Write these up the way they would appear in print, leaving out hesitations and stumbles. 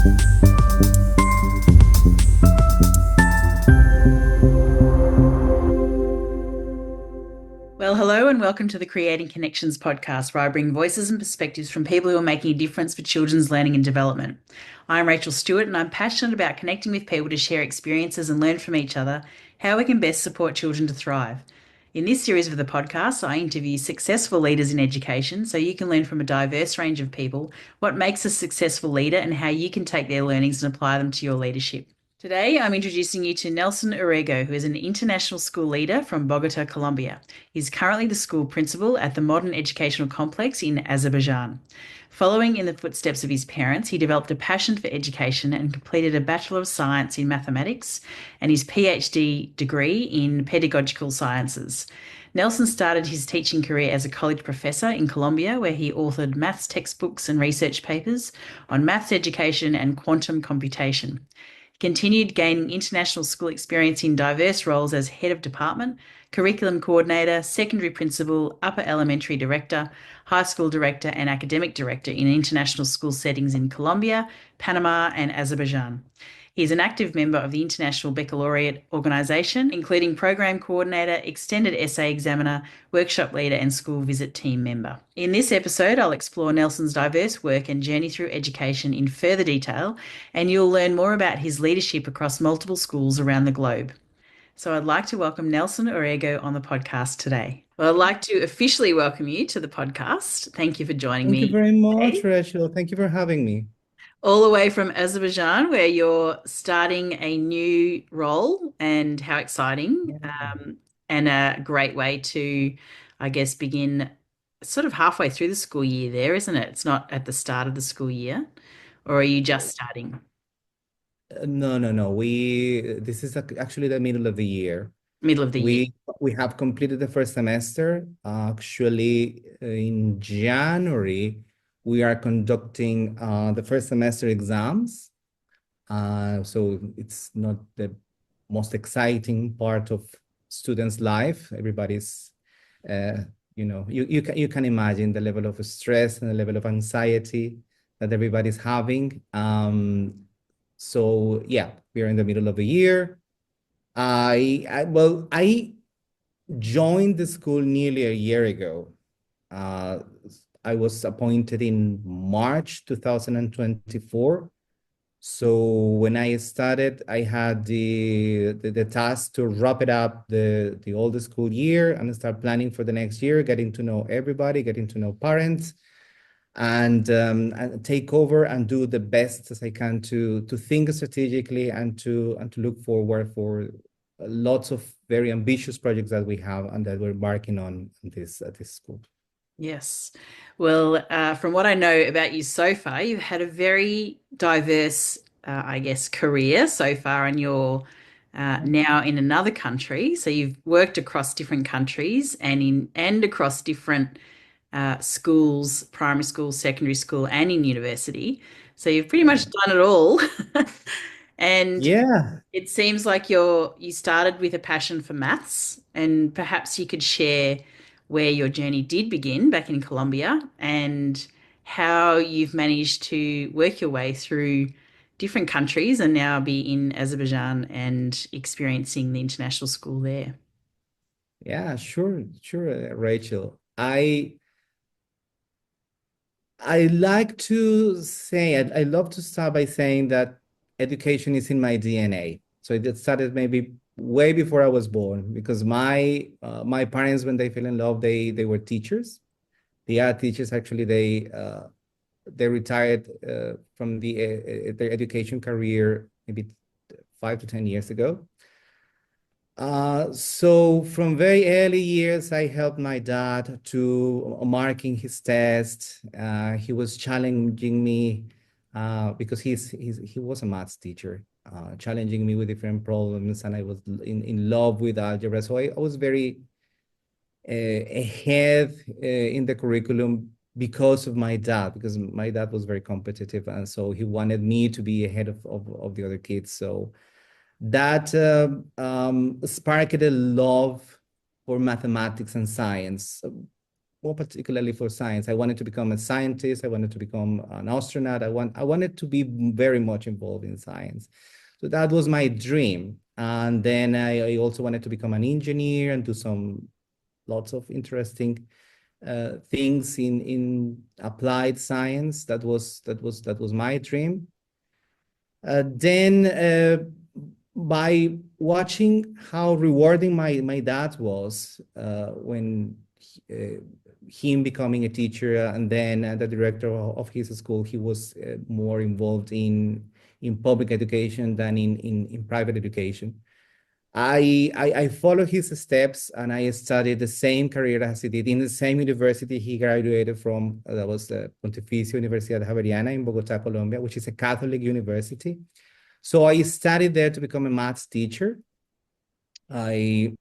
Well, hello and welcome to the Creating Connections podcast, where I bring voices and perspectives from people who are making a difference for children's learning and development. I'm Rachel Stewart, and I'm passionate about connecting with people to share experiences and learn from each other how we can best support children to thrive. In this series of the podcast, I interview successful leaders in education so you can learn from a diverse range of people what makes a successful leader and how you can take their learnings and apply them to your leadership. Today, I'm introducing you to Nelson Urrego, who is an international school leader from Bogotá, Colombia. He's currently the school principal at the Modern Educational Complex in Azerbaijan. Following in the footsteps of his parents, he developed a passion for education and completed a Bachelor of Science in Mathematics and his PhD degree in Pedagogical Sciences. Nelson started his teaching career as a college professor in Colombia, where he authored maths textbooks and research papers on maths education and quantum computation. Continued gaining international school experience in diverse roles as head of department, curriculum coordinator, secondary principal, upper elementary director, high school director, and academic director in international school settings in Colombia, Panama, and Azerbaijan. He is an active member of the International Baccalaureate Organisation, including program coordinator, extended essay examiner, workshop leader, and school visit team member. In this episode, I'll explore Nelson's diverse work and journey through education in further detail, and you'll learn more about his leadership across multiple schools around the globe. So I'd like to welcome Nelson Urrego on the podcast today. Well, I'd like to officially welcome you to the podcast. Thank you for joining Thank you me very much, today, Rachel. Thank you for having me. all the way from Azerbaijan, where you're starting a new role, and how exciting, and a great way to, I guess, begin sort of halfway through the school year there, isn't it? It's not at the start of the school year, or are you just starting? No, no, no. This is actually the middle of the year. Middle of the year. We have completed the first semester. Actually, in January, we are conducting the first semester exams. So it's not the most exciting part of students' life. Everybody's, you can imagine the level of stress and the level of anxiety that everybody's having. So yeah, we are in the middle of the year. I joined the school nearly a year ago. I was appointed in March 2024. So when I started, I had the task to wrap it up the old school year and start planning for the next year, getting to know everybody, getting to know parents, and take over and do the best as I can to think strategically and to look forward for lots of very ambitious projects that we have and that we're embarking on this at this school. Yes. Well, from what I know about you so far, you've had a very diverse, I guess, career so far, and you're now in another country. So you've worked across different countries and across different schools, primary school, secondary school, and in university. So you've pretty much done it all. And Yeah. it seems like you started with a passion for maths, and perhaps you could share where your journey did begin back in Colombia and how you've managed to work your way through different countries and now be in Azerbaijan and experiencing the international school there. Yeah, sure, Rachel. I like to say, I love to start by saying that education is in my DNA. So it started maybe way before I was born, because my parents, when they fell in love, they were teachers. They are teachers. Actually, they retired from their education career maybe 5 to 10 years ago. So from very early years, I helped my dad to marking his test. He was challenging me because he was a maths teacher, challenging me with different problems, and I was in love with algebra. So I was very ahead in the curriculum because of my dad, because my dad was very competitive, and so he wanted me to be ahead of the other kids. So that sparked a love for mathematics and science. more particularly for science. I wanted to become a scientist. I wanted to become an astronaut. I wanted to be very much involved in science. So that was my dream. And then I also wanted to become an engineer and do lots of interesting things in applied science. That was my dream. Then by watching how rewarding my dad was when him becoming a teacher and then the director of his school, he was more involved in public education than in private education. I followed his steps and I studied the same career as he did in the same university he graduated from. That was the Pontificia Universidad Javeriana in Bogotá, Colombia, which is a Catholic university. So I studied there to become a maths teacher. They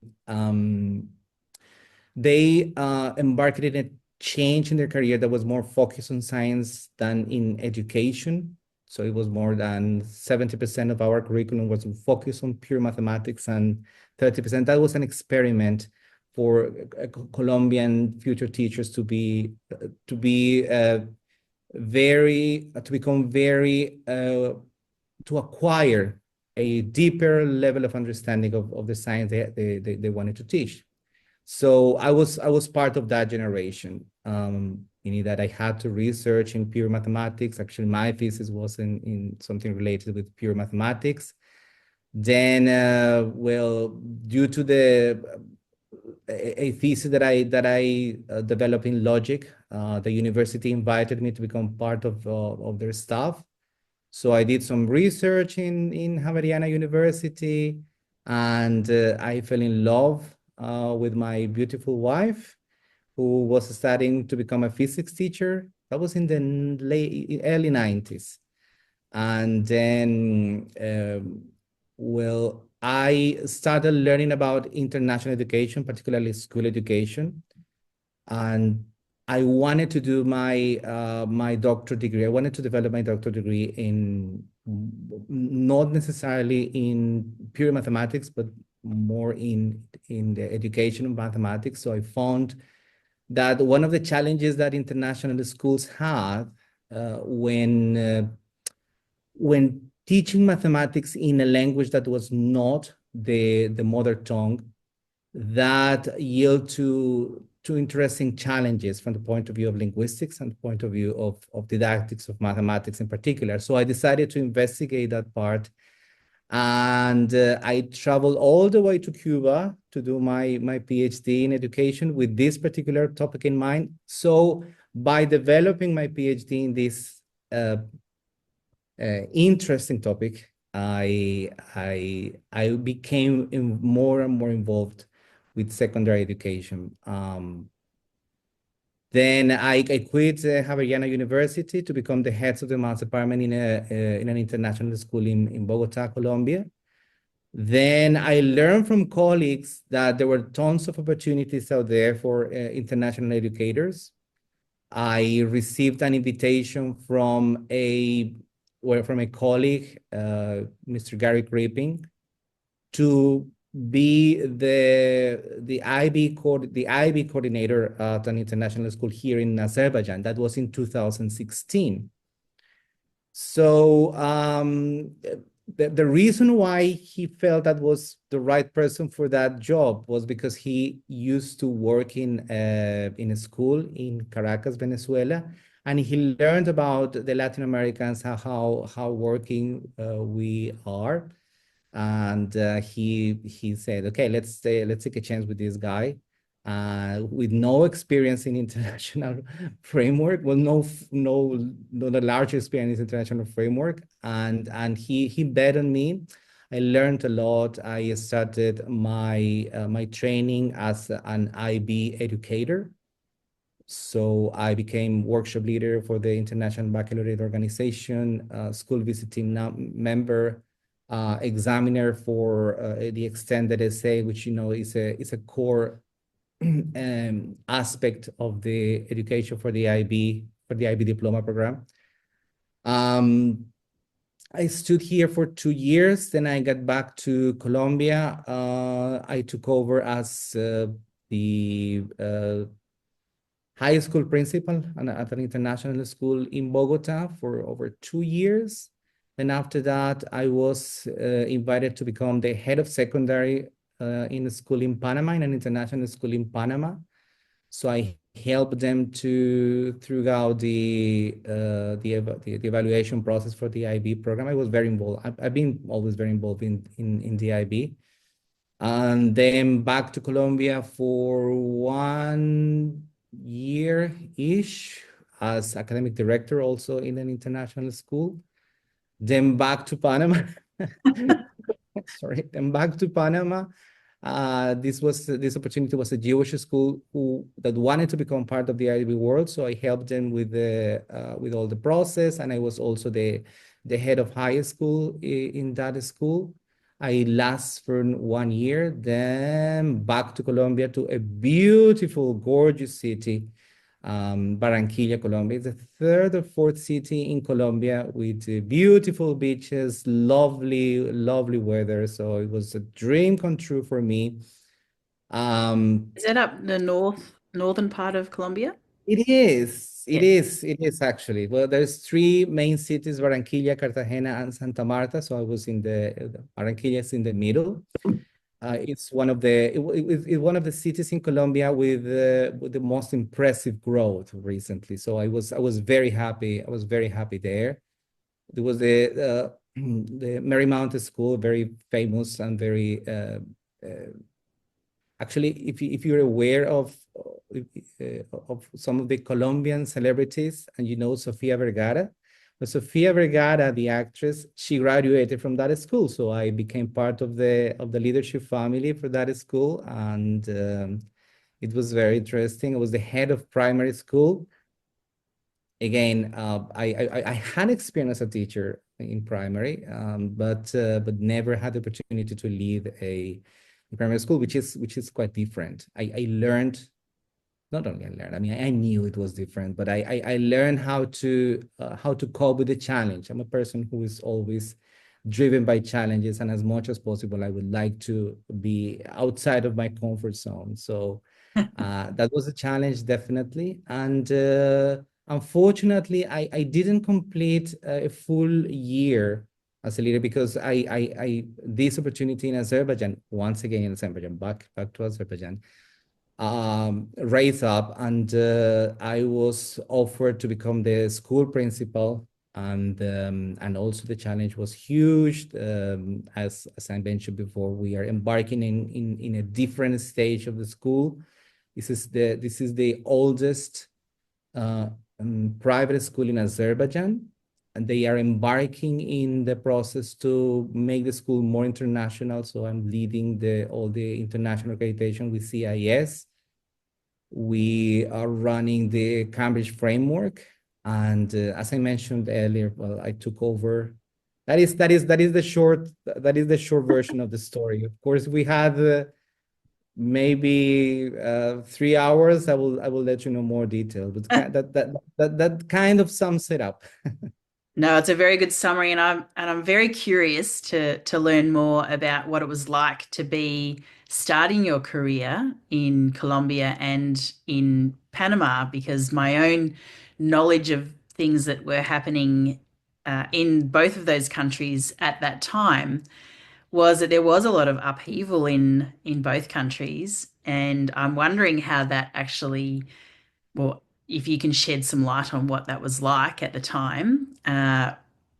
embarked in a change in their career that was more focused on science than in education. So it was more than 70% of our curriculum was focused on pure mathematics and 30%. That was an experiment for Colombian future teachers to acquire a deeper level of understanding of the science they wanted to teach. So I was part of that generation, meaning that I had to research in pure mathematics. Actually, my thesis was in something related with pure mathematics. Then, well, due to a thesis that I developed in logic, the university invited me to become part of their staff. So I did some research in Javeriana University, and I fell in love with my beautiful wife, who was studying to become a physics teacher. That was in the early 90s. And then, well, I started learning about international education, particularly school education. And I wanted to do my doctorate degree. I wanted to develop my doctorate degree in not necessarily in pure mathematics, but more in the education of mathematics. So I found that one of the challenges that international schools had when teaching mathematics in a language that was not the mother tongue, that yield to interesting challenges from the point of view of linguistics and the point of view of didactics of mathematics in particular. So I decided to investigate that part. And I traveled all the way to Cuba to do my PhD in education with this particular topic in mind. So by developing my PhD in this interesting topic, I became more and more involved with secondary education. Then I quit Javeriana University to become the head of the maths department in an international school in Bogotá, Colombia. Then I learned from colleagues that there were tons of opportunities out there for international educators. I received an invitation from a colleague, Mr. Gary Gripping, to be the IB coordinator at an international school here in Azerbaijan. That was in 2016. So the reason why he felt that was the right person for that job was because he used to work in a school in Caracas, Venezuela, and he learned about the Latin Americans, how working we are. And he said, okay, let's take a chance with this guy with no experience in international framework, well, not a large experience in international framework, and he bet on me. I learned a lot. I started my training as an IB educator. So I became workshop leader for the International Baccalaureate Organization, school visiting member, examiner for the extended essay, which is a core aspect of the education for the IB diploma program. I stood here for 2 years. Then I got back to Colombia. I took over as the high school principal at an international school in Bogota for over 2 years. Then after that, I was invited to become the head of secondary in a school in Panama, in an international school in Panama. So I helped them to throughout the evaluation process for the IB program. I was very involved. I've been always very involved in the IB. And then back to Colombia for 1 year-ish as academic director, also in an international school. Then back to Panama. Sorry, then back to Panama. This opportunity was a Jewish school that wanted to become part of the IB world. So I helped them with all the process, and I was also the head of high school in that school. I last for 1 year, then back to Colombia, to a beautiful, gorgeous city, Barranquilla, Colombia. It's the third or fourth city in Colombia with beautiful beaches, lovely, lovely weather. So it was a dream come true for me. Is that up the northern part of Colombia? It is, it Yeah. is, it is actually. Well, there's three main cities, Barranquilla, Cartagena, and Santa Marta. So I was in Barranquilla is in the middle. It's one of it's one of the cities in Colombia with the most impressive growth recently. So I was very happy. I was very happy there. There was the Marymount School, very famous and very actually, if you're aware of some of the Colombian celebrities, and you know Sofia Vergara. But Sofia Vergara, the actress, she graduated from that school. So I became part of the leadership family for that school, and it was very interesting. I was the head of primary school. Again, I had experience as a teacher in primary, but never had the opportunity to lead a primary school, which is quite different. I learned, not only I learned, I mean, I knew it was different, but I learned how to cope with the challenge. I'm a person who is always driven by challenges, and as much as possible, I would like to be outside of my comfort zone. So that was a challenge, definitely. And unfortunately, I didn't complete a full year as a leader because I this opportunity in Azerbaijan, once again in Azerbaijan, back to Azerbaijan, raised up, and I was offered to become the school principal, and also the challenge was huge. As I mentioned before, we are embarking in a different stage of the school. This is the oldest private school in Azerbaijan, and they are embarking in the process to make the school more international. So I'm leading all the international accreditation with CIS. We are running the Cambridge framework, and as I mentioned earlier, well, I took over. That is the short version of the story. Of course, we had maybe 3 hours. I will let you know more detail, but that kind of sums it up. No, it's a very good summary, and I'm very curious to learn more about what it was like to be starting your career in Colombia and in Panama, because my own knowledge of things that were happening in both of those countries at that time was that there was a lot of upheaval in both countries, and I'm wondering how that actually, well, if you can shed some light on what that was like at the time.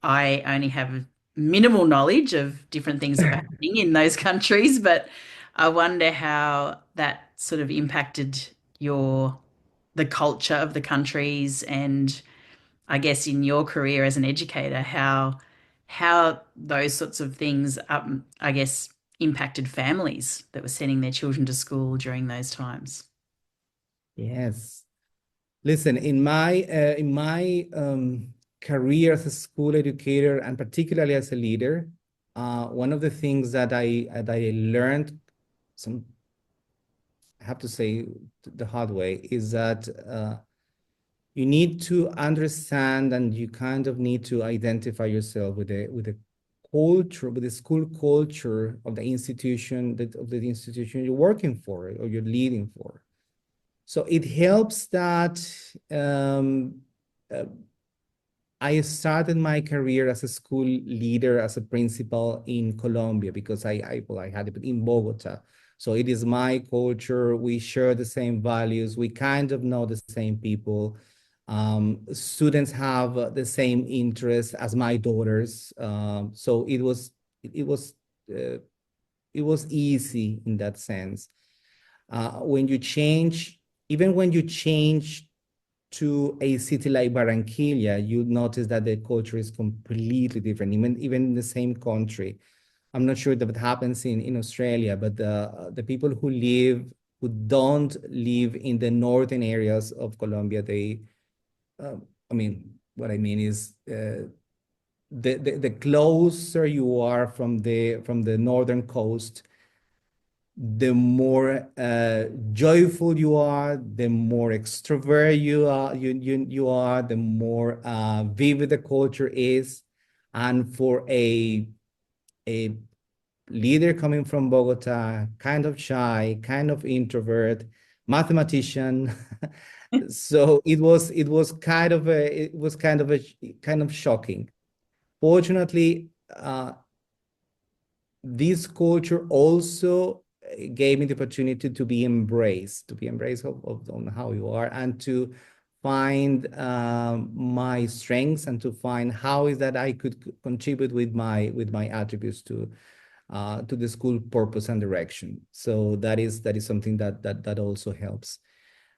I only have minimal knowledge of different things that were happening in those countries, but I wonder how that sort of impacted the culture of the countries, and I guess in your career as an educator, how those sorts of things, I guess, impacted families that were sending their children to school during those times. Yes. Listen, in my career as a school educator, and particularly as a leader, one of the things that I learned, some I have to say the hard way, is that you need to understand, and you kind of need to identify yourself with the culture, with the school culture of the institution, of the institution you're working for or you're leading for. So it helps that uh, I started my career as a school leader, as a principal in Colombia, because I had it in Bogotá. So it is my culture. We share the same values. We kind of know the same people. Students have the same interests as my daughters. So it was uh, it was easy in that sense. When you change, even when you change to a city like Barranquilla, you notice that the culture is completely different, even in the same country. I'm not sure that it happens in Australia, but the people who don't live in the northern areas of Colombia, they, I mean, what I mean is the closer you are from the northern coast, the more joyful you are, the more extrovert you are, the more vivid the culture is. And for a leader coming from Bogota, kind of shy, kind of introvert, mathematician, so it was kind of shocking. Fortunately, this culture also gave me the opportunity to be embraced of on how you are, and to find my strengths, and to find how is that I could contribute with my attributes to the school purpose and direction. So that is something that also helps.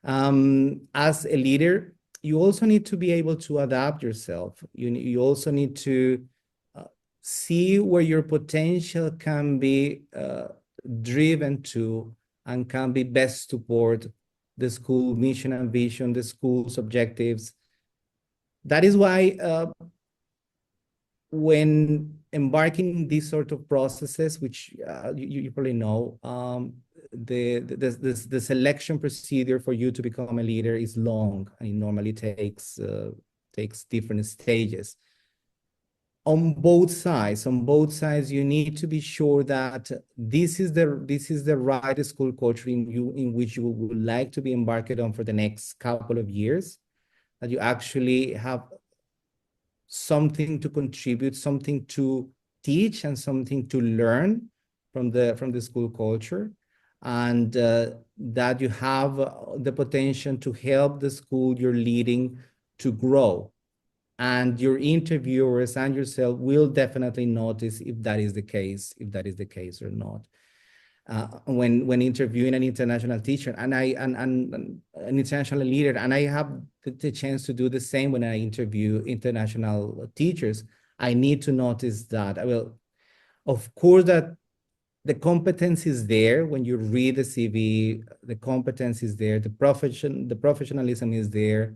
As a leader, you also need to be able to adapt yourself. You also need to see where your potential can be driven to, and can be best support the school mission and vision, the school's objectives. That is why when embarking in these sort of processes, which you probably know, the selection procedure for you to become a leader is long, and it normally takes different stages. On both sides, you need to be sure that this is the right school culture in which you would like to be embarked on for the next couple of years, that you actually have something to contribute, something to teach, and something to learn from the school culture, and that you have the potential to help the school you're leading to grow. And your interviewers and yourself will definitely notice if that is the case, or not. When interviewing an international teacher, and an international leader, and I have the chance to do the same when I interview international teachers, I need to notice that. I will, of course, that the competence is there when you read the CV. The competence is there. The professionalism is there.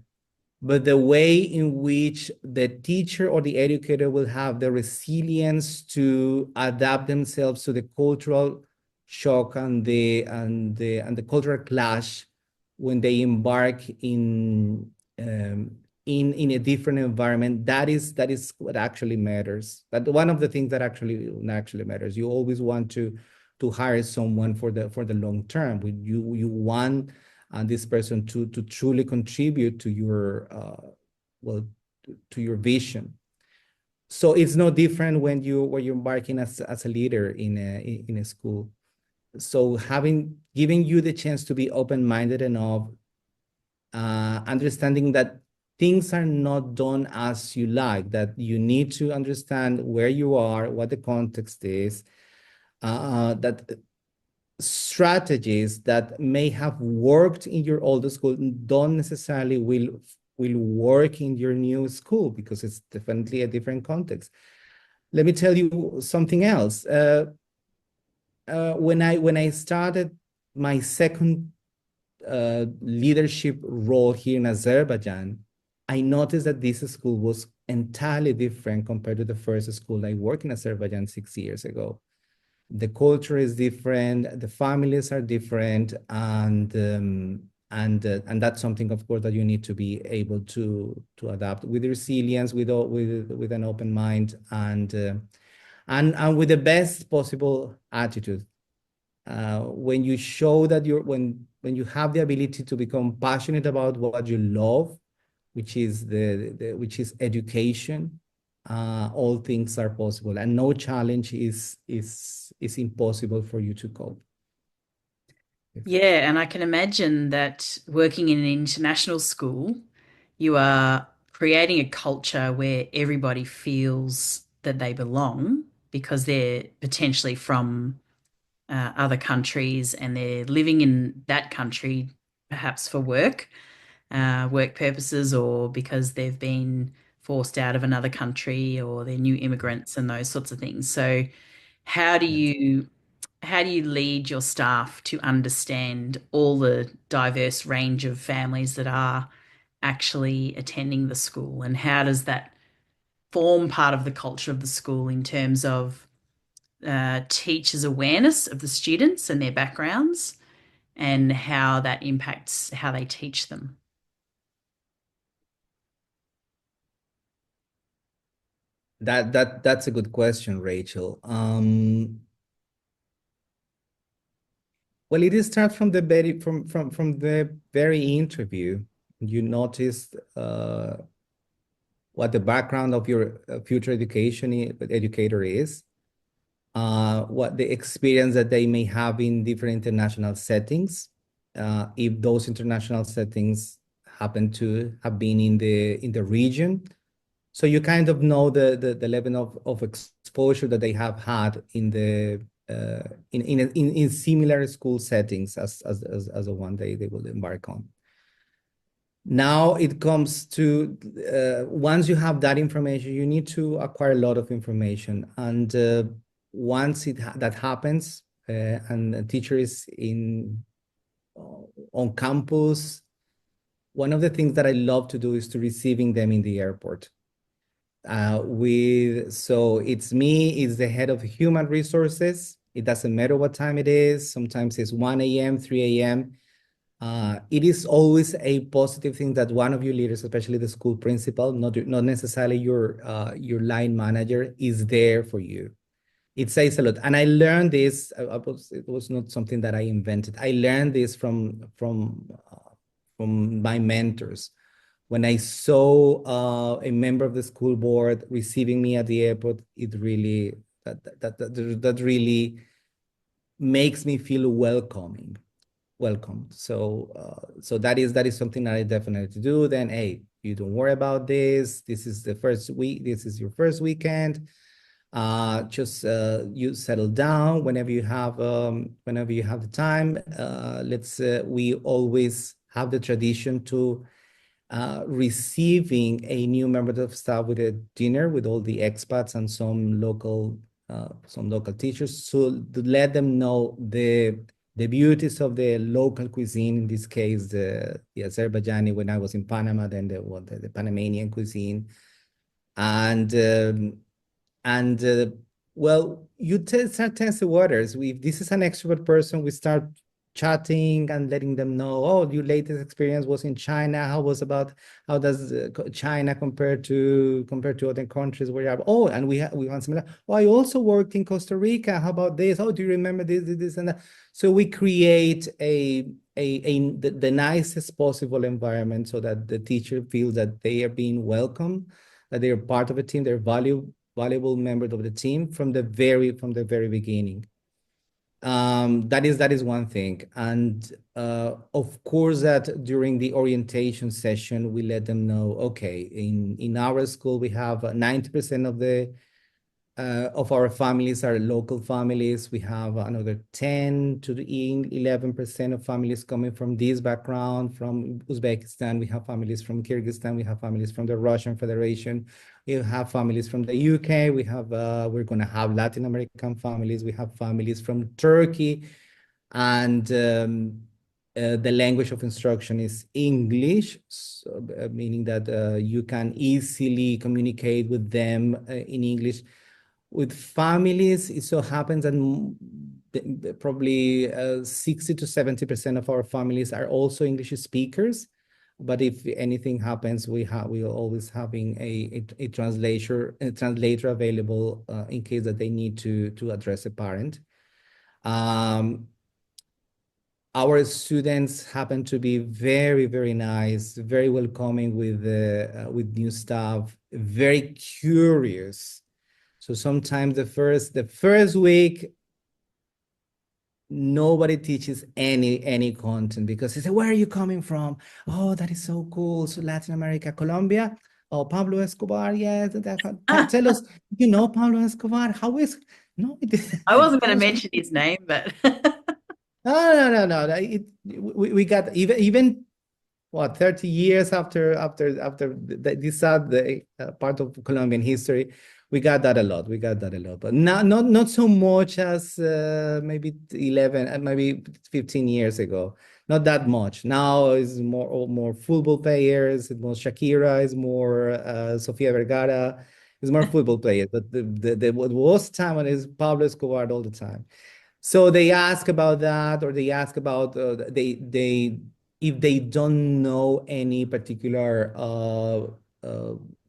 But the way in which the teacher or the educator will have the resilience to adapt themselves to the cultural shock and the cultural clash when they embark in a different environment, that is what actually matters. That one of the things that actually matters. You always want to hire someone for the long term. You want this person to truly contribute to your to your vision. So it's no different when you're embarking as a leader in a school. So giving you the chance to be open-minded enough, understanding that things are not done as you like, that you need to understand where you are, what the context is, that strategies that may have worked in your old school don't necessarily will work in your new school, because it's definitely a different context. Let me tell you something else. When I started my second leadership role here in Azerbaijan, I noticed that this school was entirely different compared to the first school I worked in Azerbaijan 6 years ago. The culture is different, the families are different, and that's something, of course, that you need to be able to adapt with resilience, with an open mind, and with the best possible attitude. when you show that when you have the ability to become passionate about what you love, which is which is education, all things are possible, and no challenge is impossible for you to cope. Yeah, and I can imagine that working in an international school, you are creating a culture where everybody feels that they belong because they're potentially from other countries and they're living in that country, perhaps for work purposes, or because they've been forced out of another country or they're new immigrants and those sorts of things. So, how do Yes. you how do you lead your staff to understand all the diverse range of families that are actually attending the school, and how does that form part of the culture of the school in terms of teachers' awareness of the students and their backgrounds and how that impacts how they teach them? That's a good question, Rachel. Well, it starts from the very interview. You noticed what the background of your future educator is, what the experience that they may have in different international settings, if those international settings happen to have been in the region. So you kind of know the level of exposure that they have had in the in similar school settings as the one they will embark on. Now it comes to once you have that information, you need to acquire a lot of information, and once that happens, and a teacher is on campus, one of the things that I love to do is to receiving them in the airport. So it's me, it's the head of human resources. It doesn't matter what time it is. Sometimes it's 1 a.m., 3 a.m. It is always a positive thing that one of your leaders, especially the school principal, not necessarily your line manager, is there for you. It says a lot. And I learned this, it was not something that I invented. I learned this from my mentors. When I saw a member of the school board receiving me at the airport, it really that really makes me feel welcome. So that is something that I definitely do. Then, hey, you don't worry about this. This is the first week. This is your first weekend. Just you settle down whenever you have the time. We always have the tradition to receiving a new member of staff with a dinner with all the expats and some local teachers, so to let them know the beauties of the local cuisine. In this case, the Azerbaijani. When I was in Panama, then the Panamanian cuisine, and well, you start test the waters. If this is an extrovert person, we start chatting and letting them know, oh, your latest experience was in China. How does China compare to other countries where you are? Oh, and we want similar. Oh, I also worked in Costa Rica. How about this? Oh, do you remember this and that? So we create the nicest possible environment so that the teacher feels that they are being welcome, that they are part of a team, they're valuable members of the team from the very beginning. That is one thing. And of course, that during the orientation session, we let them know, okay, in our school, we have 90% of our families are local families. We have another 10 to 11% of families coming from this background. From Uzbekistan, we have families from Kyrgyzstan, we have families from the Russian Federation, we have families from the UK, we're going to have Latin American families, we have families from Turkey, and the language of instruction is English, so, meaning that you can easily communicate with them in English. With families, it so happens that probably 60 to 70% of our families are also English speakers. But if anything happens, we are always having a translator available in case that they need to address a parent. our students happen to be very, very nice, very welcoming with new stuff, very curious. So sometimes the first week, nobody teaches any content because they say, "Where are you coming from? Oh, that is so cool. So Latin America, Colombia. Oh, Pablo Escobar. Yes, tell us, you know Pablo Escobar? How is no, I wasn't tell going to us. mention his name, but No. We got even what 30 years after this sad part of Colombian history, we got that a lot. We got that a lot, but not so much as maybe 11 and maybe 15 years ago. Not that much. Now is more football players. It's more Shakira. Is more Sofia Vergara. Is more football players. But the worst time is Pablo Escobar all the time. So they ask about that, or they ask about they if they don't know any particular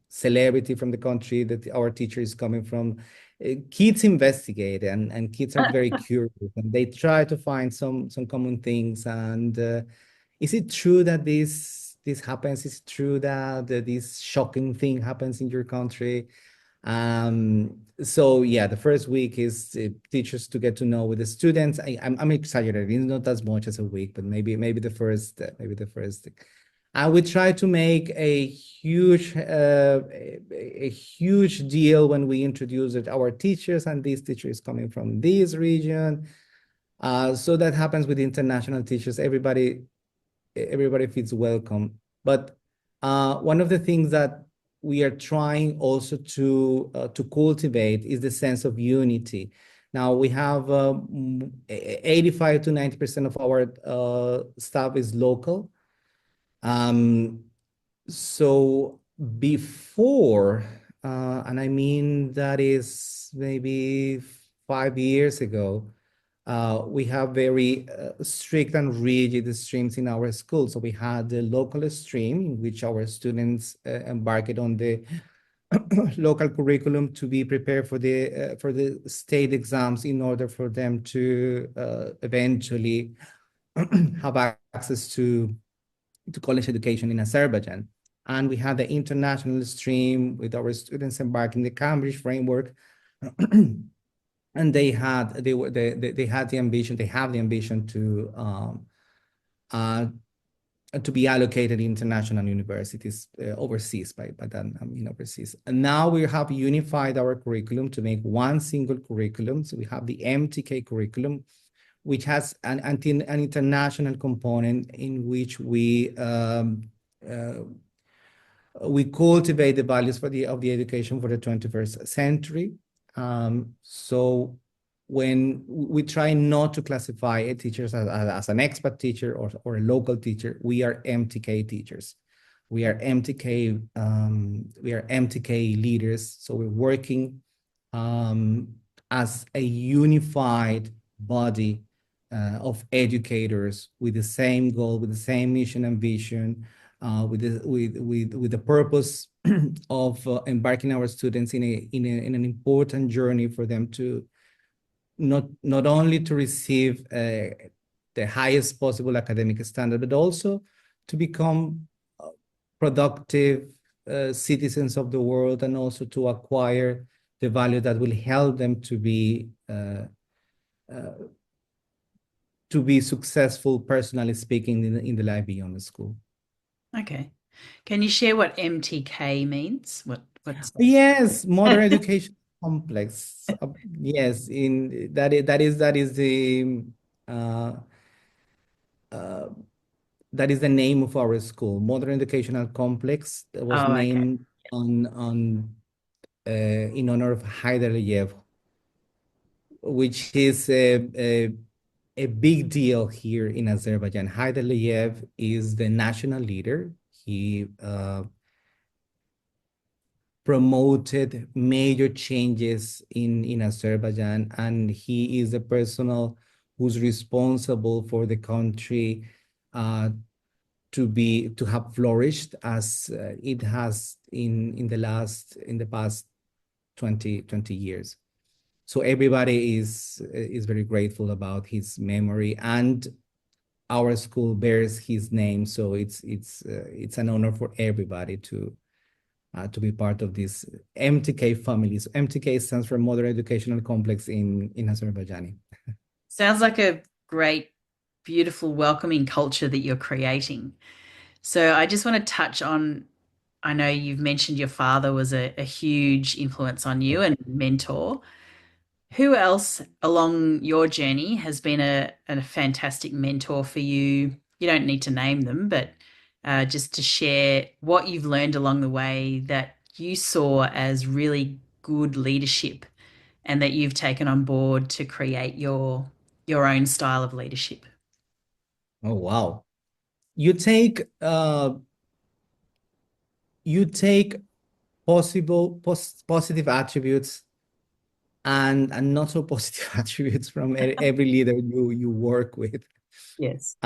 celebrity from the country that our teacher is coming from. Kids investigate, and kids are very curious, and they try to find some common things. And is it true that this happens? Is it true that this shocking thing happens in your country? So yeah, the first week is teachers to get to know with the students. I'm exaggerating, it's not as much as a week, but maybe the first I would try to make a huge deal when we introduce it, our teachers, and these teachers coming from this region. So that happens with international teachers. Everybody feels welcome. But one of the things that we are trying also to cultivate is the sense of unity. Now we have 85 to 90% of our staff is local. So before, and I mean that is maybe 5 years ago, we have very strict and rigid streams in our school. So we had the local stream in which our students embarked on the local curriculum to be prepared for the state exams in order for them to eventually have access to college education in Azerbaijan. And we had the international stream with our students embarking the Cambridge framework. And they had the ambition, they have the ambition to be allocated international universities overseas. By that I mean overseas. And now we have unified our curriculum to make one single curriculum. So we have the MTK curriculum, which has an international component in which we cultivate the values of the education for the 21st century. So when we try not to classify a teacher as an expat teacher or a local teacher, we are MTK teachers. We are MTK leaders. So we're working as a unified body of educators with the same goal, with the same mission and vision, with the purpose of embarking our students in an important journey for them to not only to receive the highest possible academic standard, but also to become productive citizens of the world, and also to acquire the value that will help them to be successful, personally speaking, in the life beyond the school. okay. Can you share what MTK means? What's Yes, modern education complex. Yes, that is the uh, uh, that is the name of our school, Modern Educational Complex. That was Oh, okay. named on in honor of Heydar Aliyev, which is a big deal here in Azerbaijan. Heydar Aliyev is the national leader. He promoted major changes in Azerbaijan, and he is the person who's responsible for the country to have flourished as it has in the past 20 years. So everybody is very grateful about his memory, and our school bears his name, so it's an honor for everybody to be part of this MTK family. So MTK stands for Modern Educational Complex in Azerbaijani. Sounds like a great, beautiful, welcoming culture that you're creating. So I just want to touch on, I know you've mentioned your father was a huge influence on you and mentor. Who else along your journey has been a fantastic mentor for you? You don't need to name them, but just to share what you've learned along the way that you saw as really good leadership and that you've taken on board to create your own style of leadership. Oh wow. You take you take positive attributes and not so positive attributes from every leader you work with. Yes.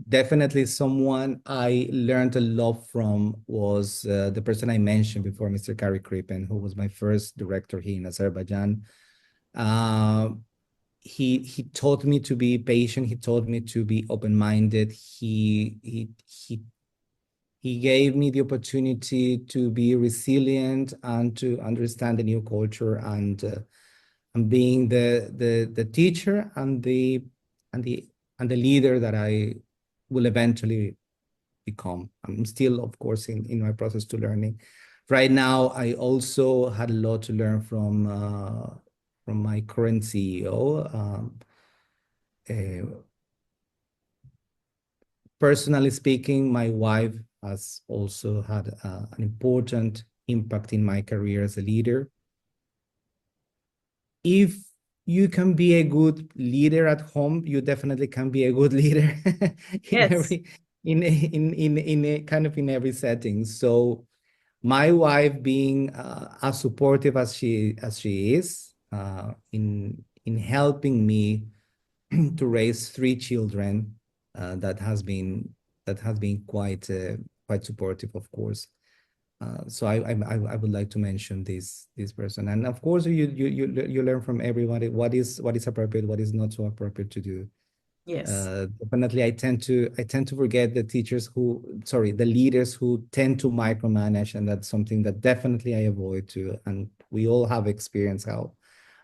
Definitely someone I learned a lot from was the person I mentioned before, Mr. Kari Krippen, who was my first director here in Azerbaijan. Uh, he taught me to be patient. He taught me to be open-minded. He gave me the opportunity to be resilient and to understand the new culture and being the teacher and the and the leader that I will eventually become. I'm still, of course, in my process to learning. Right now, I also had a lot to learn from my current CEO. Uh, Personally speaking, my wife has also had an important impact in my career as a leader. If you can be a good leader at home, you definitely can be a good leader in Yes. every in a kind of in every setting. So my wife being as supportive as she is in helping me to raise three children, that has been quite supportive, of course. So I would like to mention this person, and of course you learn from everybody what is appropriate, what is not so appropriate to do. Yes. Definitely, I tend to forget the leaders who tend to micromanage, and that's something that definitely I avoid too. And we all have experienced how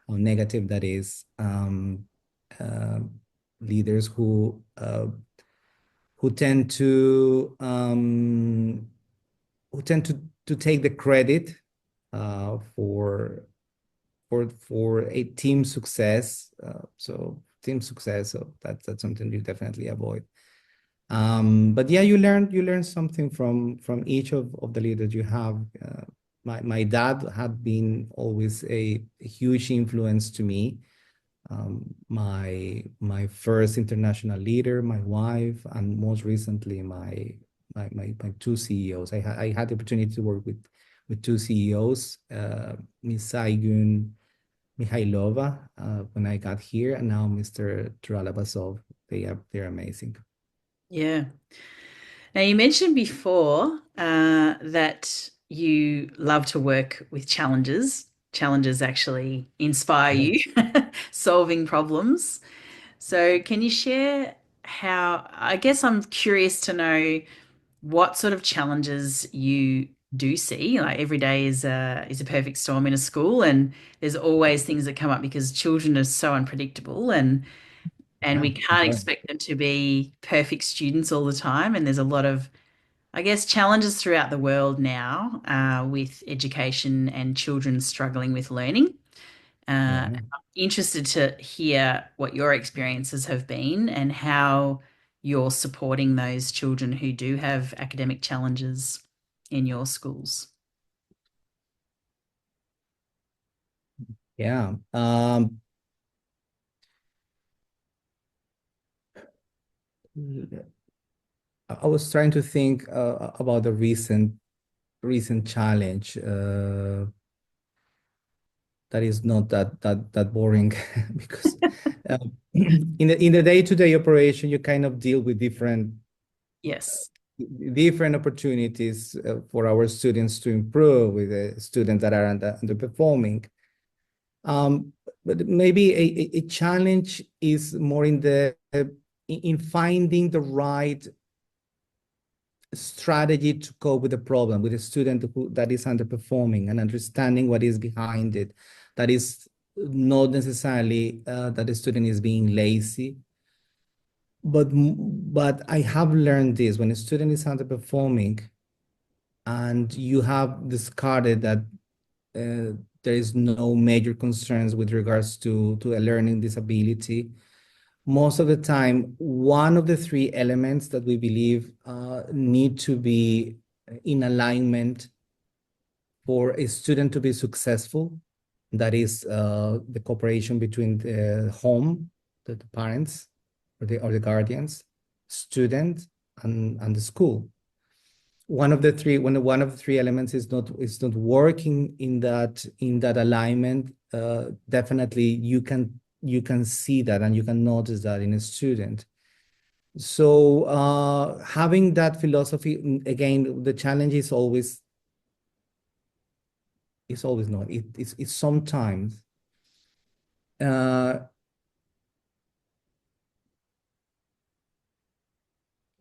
negative that is. Uh, Leaders who tend to to take the credit for a team success. So team success. So that's something you definitely avoid. But yeah, you learn something from each of the leaders you have. My dad had been always a huge influence to me. My first international leader, my wife, and most recently my two CEOs. I had the opportunity to work with two CEOs, Ms. Saigun Mihailova, when I got here, and now Mr. Tralabasov. They're amazing. Yeah. Now, you mentioned before that you love to work with challenges. Challenges actually inspire you, Yes. solving problems. So, can you share how? I guess I'm curious to know what sort of challenges you do see. Like every day is a perfect storm in a school, and there's always things that come up because children are so unpredictable, and Yeah, we for can't sure. expect them to be perfect students all the time. And there's a lot of, I guess, challenges throughout the world now with education and children struggling with learning. Yeah. I'm interested to hear what your experiences have been and how you're supporting those children who do have academic challenges in your schools. Yeah. I was trying to think about the recent challenge that is not that boring because uh, in the day-to-day operation you kind of deal with Yes. different opportunities for our students to improve with the students that are underperforming. But maybe a challenge is more in the in finding the right strategy to cope with the problem, with a student that is underperforming, and understanding what is behind it. That is not necessarily that the student is being lazy, but I have learned this: when a student is underperforming and you have discarded that there is no major concerns with regards to a learning disability, most of the time, one of the three elements that we believe need to be in alignment for a student to be successful, that is the cooperation between the home, the parents, or the guardians, student, and the school. One of the three, when one of the three elements is not working in that alignment, definitely you can see that and you can notice that in a student. So having that philosophy, again, the challenge is always not. It's sometimes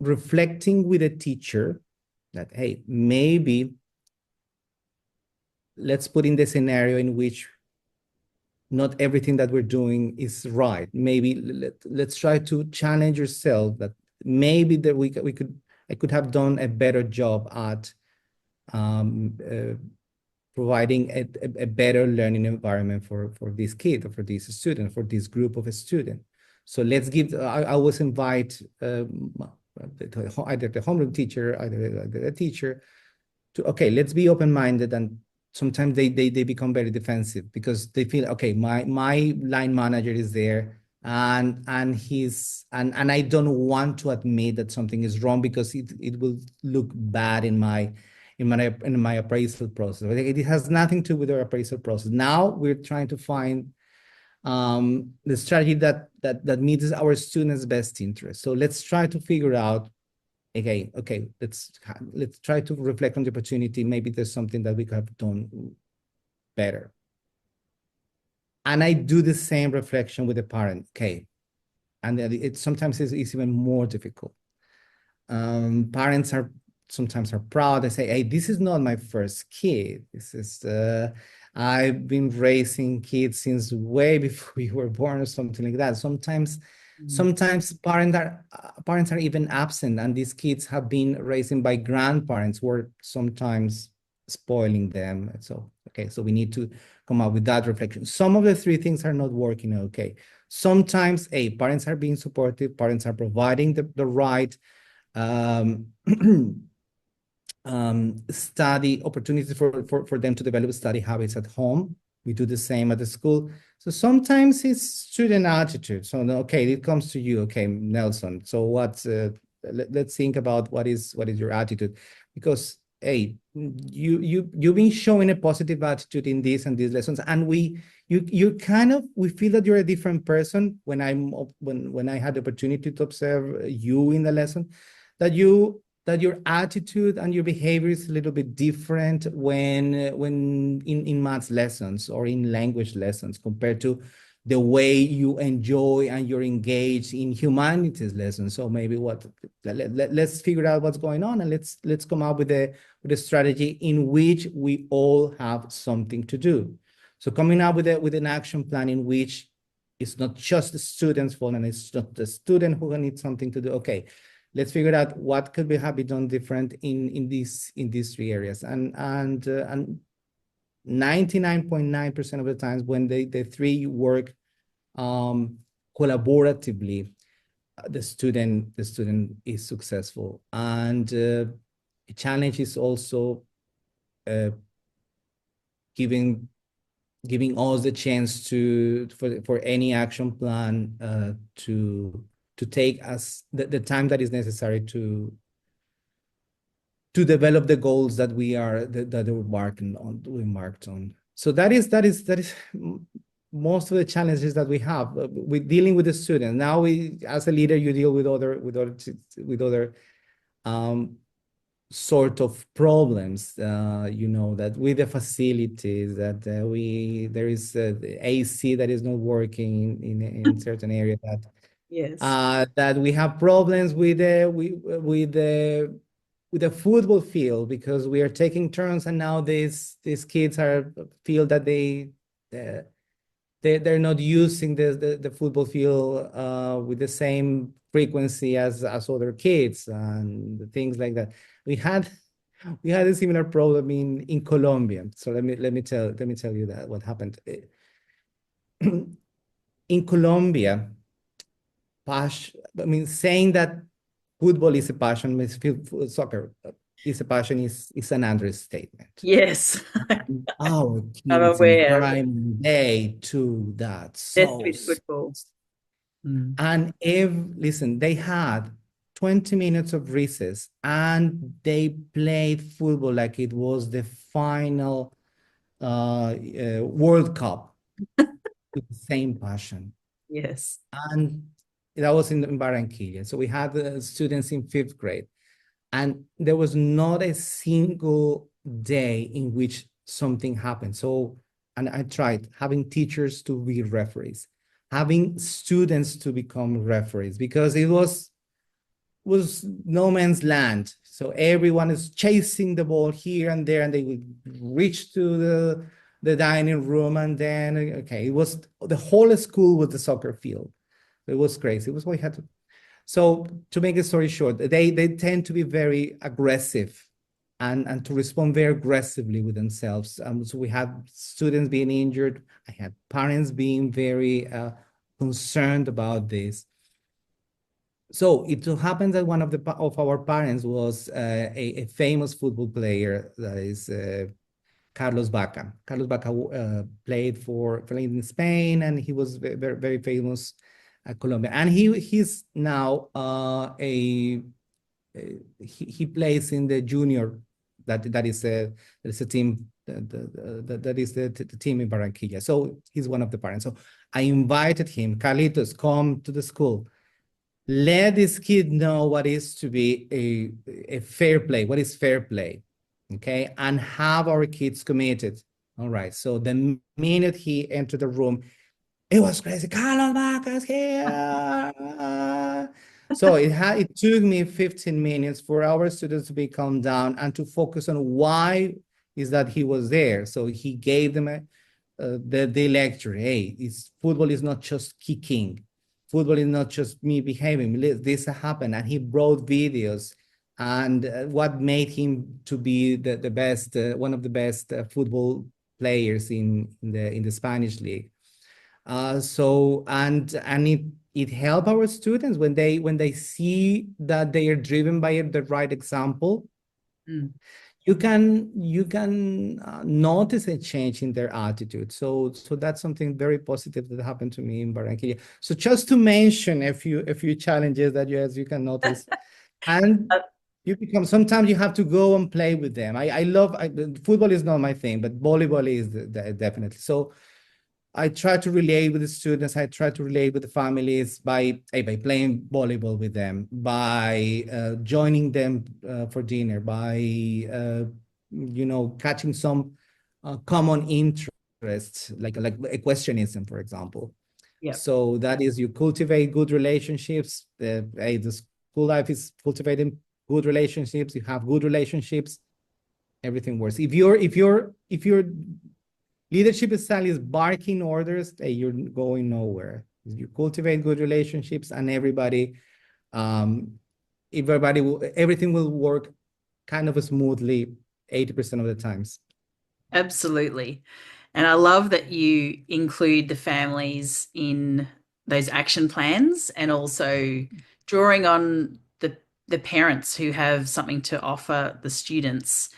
reflecting with a teacher that, hey, maybe let's put in the scenario in which not everything that we're doing is right. Maybe let's try to challenge yourself that maybe that I could have done a better job at providing a better learning environment for this kid, or for this student, for this group of students. So let's give, I always invite either the homeroom teacher, either the teacher, to, okay, let's be open-minded. And sometimes they become very defensive because they feel, okay, my line manager is there, and I don't want to admit that something is wrong because it will look bad in my appraisal process. It has nothing to do with our appraisal process. Now we're trying to find the strategy that meets our students' best interest. So let's try to figure out, okay, let's try to reflect on the opportunity. Maybe there's something that we could have done better. And I do the same reflection with the parent. Okay, and it sometimes is even more difficult. Parents are sometimes proud. They say, hey, this is not my first kid. This is I've been raising kids since way before you were born, or something like that. Sometimes parents are even absent, and these kids have been raised by grandparents who are sometimes spoiling them. So okay, so we need to come up with that reflection. Some of the three things are not working. Okay, sometimes parents are being supportive, parents are providing the right study opportunities for them to develop study habits at home. We do the same at the school. So sometimes it's student attitude. So okay, it comes to you. Okay, Nelson. So what's let's think about what is your attitude, because hey, you've been showing a positive attitude in these and these lessons, and we feel that you're a different person when I had the opportunity to observe you in the lesson, that your attitude and your behavior is a little bit different when in maths lessons or in language lessons compared to the way you enjoy and you're engaged in humanities lessons. So maybe let's figure out what's going on, and let's come up with a strategy in which we all have something to do. So coming up with an action plan in which it's not just the student's fault and it's not the student who needs something to do. Okay, let's figure out what could have been done different in these three areas. And 99.9% of the times when the three work collaboratively, the student is successful. And the challenge is also giving us the chance for any action plan to take us the time that is necessary to develop the goals that we're marked on. So that is most of the challenges that we have with dealing with the student. Now as a leader, you deal with other sort of problems, that with the facilities, that there is the AC that is not working in certain areas, that Yes. That we have problems with the football field because we are taking turns, and now these kids are feel that uh, they're not using the football field with the same frequency as other kids and things like that. We had we had a similar problem in Colombia. So let me tell you that what happened in Colombia. Passion. I mean, saying that football is a passion, soccer is a passion is an understatement. Yes. Our I'm kids in aware. prime, they do that Obsessed so. with football. Mm. And if listen, they had 20 minutes of recess and they played football like it was the final World Cup with the same passion. Yes. And that was in Barranquilla. So we had students in fifth grade, and there was not a single day in which something happened. So, and I tried having teachers to be referees, having students to become referees, because it was no man's land. So everyone is chasing the ball here and there, and they would reach to the dining room, and then okay, it was the whole school was the soccer field. It was crazy. It was what we had to. So to make a story short, they tend to be very aggressive and to respond very aggressively with themselves. So we had students being injured. I had parents being very concerned about this. So it so happens that one of our parents was a famous football player that is Carlos Baca. Carlos Baca played in Spain, and he was very, very famous at Colombia. And he's now he plays in the junior. That is a team that is the team in Barranquilla. So he's one of the parents. So I invited him, Carlitos, come to the school. Let this kid know what is to be a fair play. What is fair play? Okay, and have our kids committed. All right. So the minute he entered the room, it was crazy. Carlos Vacas here. So it took me 15 minutes for our students to be calmed down and to focus on why is that he was there. So he gave them the lecture. Hey, football is not just kicking. Football is not just me behaving. This happened, and he brought videos and what made him to be the best, one of the best football players in the Spanish league. So and it helped our students when they see that they are driven by the right example. Mm. You can notice a change in their attitude. So that's something very positive that happened to me in Barranquilla. So just to mention a few challenges that you can notice, and Uh, you become sometimes you have to go and play with them. I love football is not my thing, but volleyball is definitely. So I try to relate with the students. I try to relate with the families by playing volleyball with them, by joining them for dinner, by catching some common interests, like equestrianism, for example. yeah, So that is you cultivate good relationships. The school life is cultivating good relationships. You have good relationships. Everything works. If your leadership style is barking orders, hey, you're going nowhere. You cultivate good relationships, and um, everything will work kind of smoothly 80% of the times. absolutely. And I love that you include the families in those action plans and also drawing on the parents who have something to offer the students.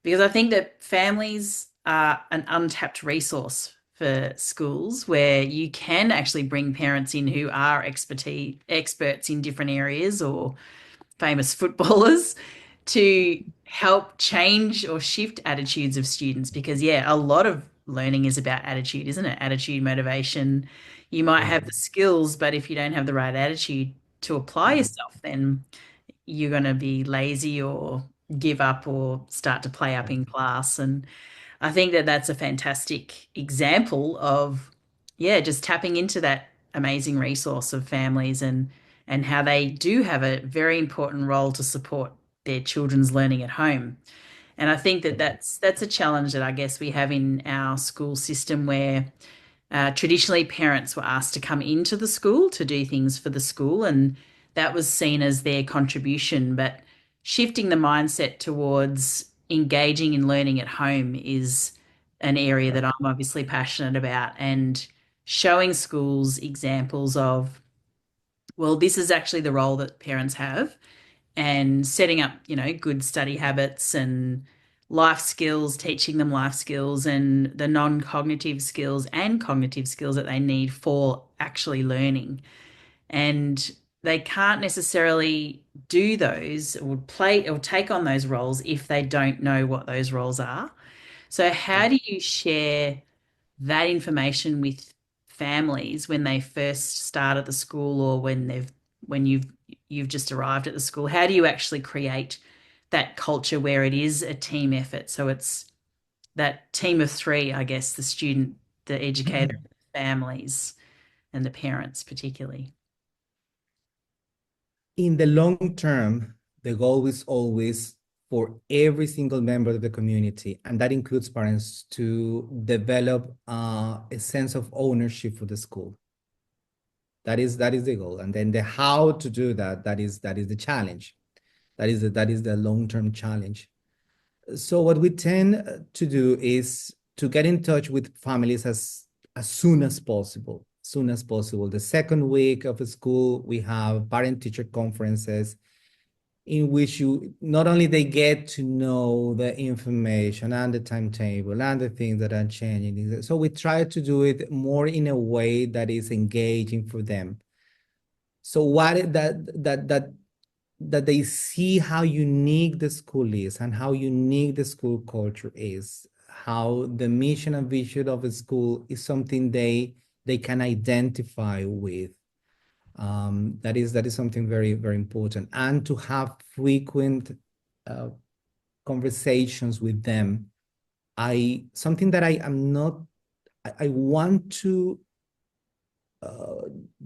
Because I think that families are an untapped resource for schools where you can actually bring parents in who are experts in different areas or famous footballers to help change or shift attitudes of students because yeah, a lot of learning is about attitude, isn't it? Attitude, motivation. You might Yeah. have the skills, but if you don't have the right attitude to apply yourself, then you're going to be lazy or give up or start to play up in class. And I think that that's a fantastic example of, yeah, just tapping into that amazing resource of families and how they do have a very important role to support their children's learning at home. And I think that that's a challenge that I guess we have in our school system where traditionally parents were asked to come into the school to do things for the school, and that was seen as their contribution. But shifting the mindset towards engaging in learning at home is an area that I'm obviously passionate about, and showing schools examples of, well, this is actually the role that parents have, and setting up, good study habits and life skills, teaching them life skills and the non-cognitive skills and cognitive skills that they need for actually learning. And they can't necessarily do those or play or take on those roles if they don't know what those roles are. So how do you share that information with families when they first start at the school, or when you've just arrived at the school? How do you actually create that culture where it is a team effort? So it's that team of three, I guess, the student, the educator, the families, and the parents particularly. In the long term, the goal is always for every single member of the community, and that includes parents, to develop a sense of ownership for the school. That is the goal, and then the how to do that. That is the challenge. That is the long-term challenge. So what we tend to do is to get in touch with families as soon as possible. Soon as possible. The second week of school, we have parent-teacher conferences in which you not only they get to know the information and the timetable and the things that are changing. So we try to do it more in a way that is engaging for them. So what that they see how unique the school is and how unique the school culture is, how the mission and vision of a school is something they can identify with. That is something very, very important. And to have frequent conversations with them. Something that I am not, I want to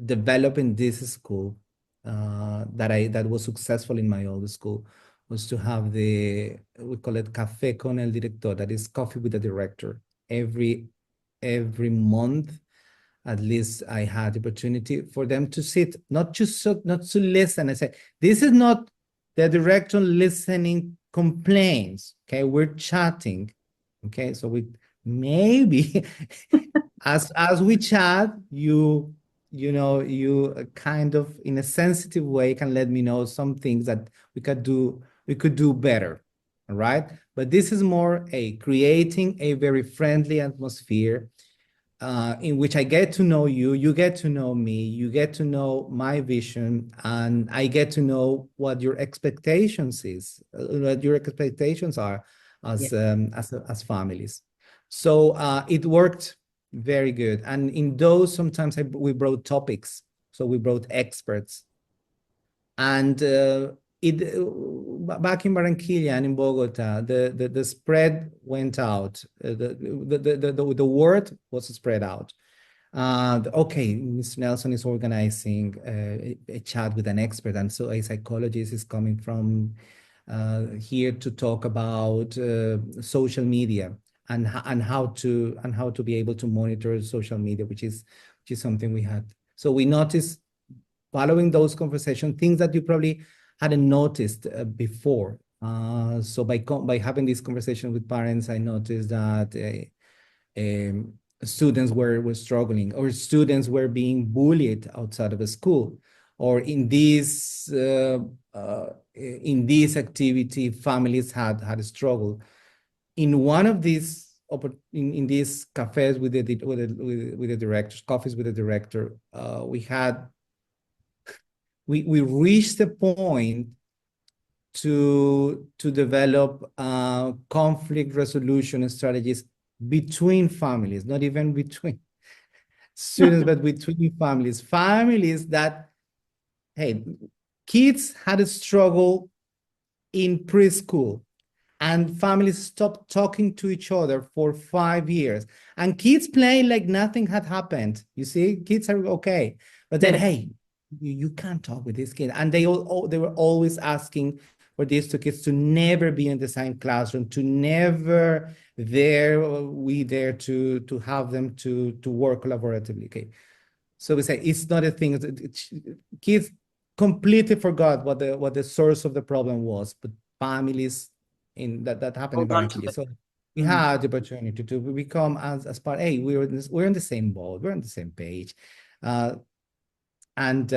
develop in this school, that was successful in my old school, was to have we call it Café con el Director, that is coffee with the director. Every month, at least I had the opportunity for them to sit, not to listen. I say, this is not the director listening complaints. Okay, we're chatting. Okay, so we maybe as we chat, you kind of in a sensitive way can let me know some things that we could do better. All right, but this is more creating a very friendly atmosphere, in which I get to know you, you get to know me, you get to know my vision, and I get to know what your expectations are Yeah. as families. So it worked very good. And in those, sometimes we brought topics. So we brought experts. And back in Barranquilla and in Bogotá, the spread went out. The word was spread out. Okay, Mr. Nelson is organizing a chat with an expert, and so a psychologist is coming from here to talk about social media and how to be able to monitor social media, which is something we had. So we noticed, following those conversations, things that you probably hadn't noticed before. So by having this conversation with parents, I noticed that students were struggling, or students were being bullied outside of the school, or in this activity, families had a struggle. In one of these in these cafes with the directors, coffees with the director, we reached the point to develop conflict resolution strategies between families, not even between students, but between families. Families that, hey, kids had a struggle in preschool. and families stopped talking to each other for 5 years, and kids playing like nothing had happened. You see, kids are okay, but then, Yeah. hey, you can't talk with this kid. And they were always asking for these two kids to never be in the same classroom, to never there to have them to work collaboratively. Okay, so we say it's not a thing. Kids completely forgot what the source of the problem was, but families in that happened in Hold on to Barranquilla. it. So we Mm. had the opportunity to become as part. Hey, we're on the same boat. We're on the same page, uh, and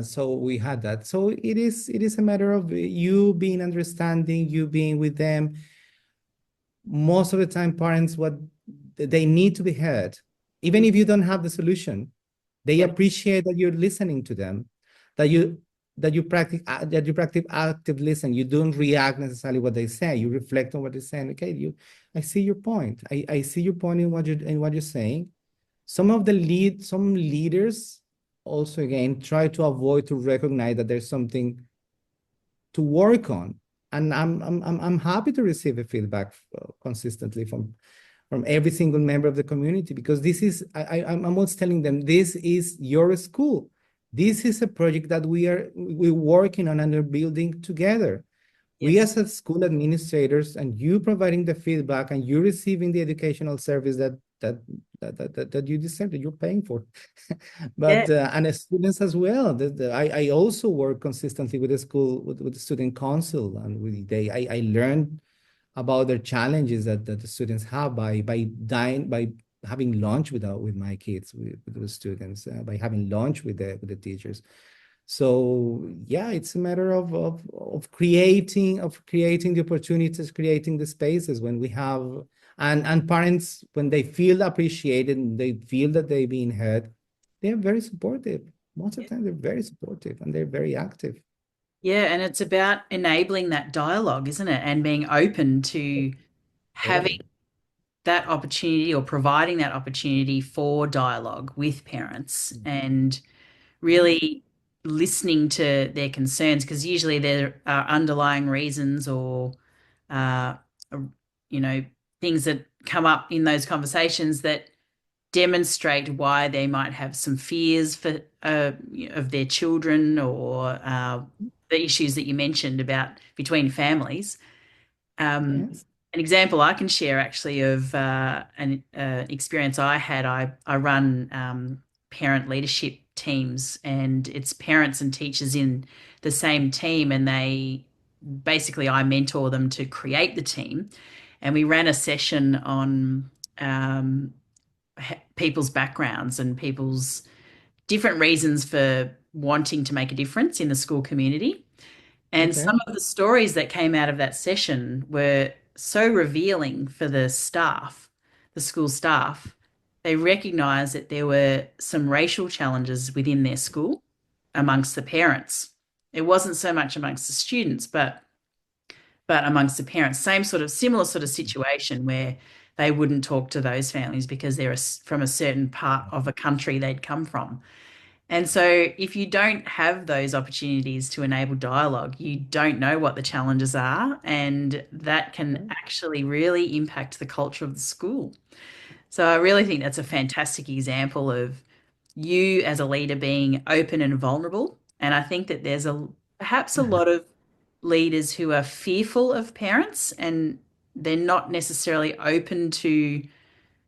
so we had that. So it is a matter of you being understanding, you being with them. Most of the time, parents, what they need to be heard, even Mm. if you don't have the solution. They Yeah. appreciate that you're listening to them, that you practice active listening. You don't react necessarily what they say. You reflect on what they're saying. Okay, I see your point. I see your point in what you're saying. Some leaders also again try to avoid to recognize that there's something to work on. And I'm happy to receive a feedback consistently from every single member of the community, because this is I'm always telling them, this is your school. This is a project that we're working on and we're building together. We Yes. as a school administrators, and you providing the feedback, and you receiving the educational service that you deserve, that you're paying for. Yeah. But and as students as well. I also work consistently with the school, with the student council, and I learned about the challenges that the students have by having lunch with my kids, with the students, by having lunch with the teachers. So yeah, it's a matter of creating the opportunities, creating the spaces when we have, and parents, when they feel appreciated and they feel that they're being heard, they're very supportive. Most of Yeah. the time, they're very supportive and they're very active. Yeah, and it's about enabling that dialogue, isn't it? And being open to having Totally. that opportunity or providing that opportunity for dialogue with parents and Yes. really listening to their concerns, because usually there are underlying reasons or uh, you know, things that come up in those conversations that demonstrate why they might have some fears for of their children, or the issues that you mentioned about between families. Um, Yes. an example I can share actually of an experience I had. I run parent leadership teams, and it's parents and teachers in the same team, and they basically I mentor them to create the team, and we ran a session on um, people's backgrounds and people's different reasons for wanting to make a difference in the school community. And Okay. some of the stories that came out of that session were so revealing for the staff, the school staff. They recognized that there were some racial challenges within their school amongst the parents. It wasn't so much amongst the students, but amongst the parents. Same sort of similar sort of situation where they wouldn't talk to those families because they're from a certain part of a country they'd come from. And so, if you don't have those opportunities to enable dialogue, you don't know what the challenges are, and that can Okay. actually really impact the culture of the school. So, I really think that's a fantastic example of you as a leader being open and vulnerable. And I think that there's perhaps a lot of leaders who are fearful of parents, and they're not necessarily open to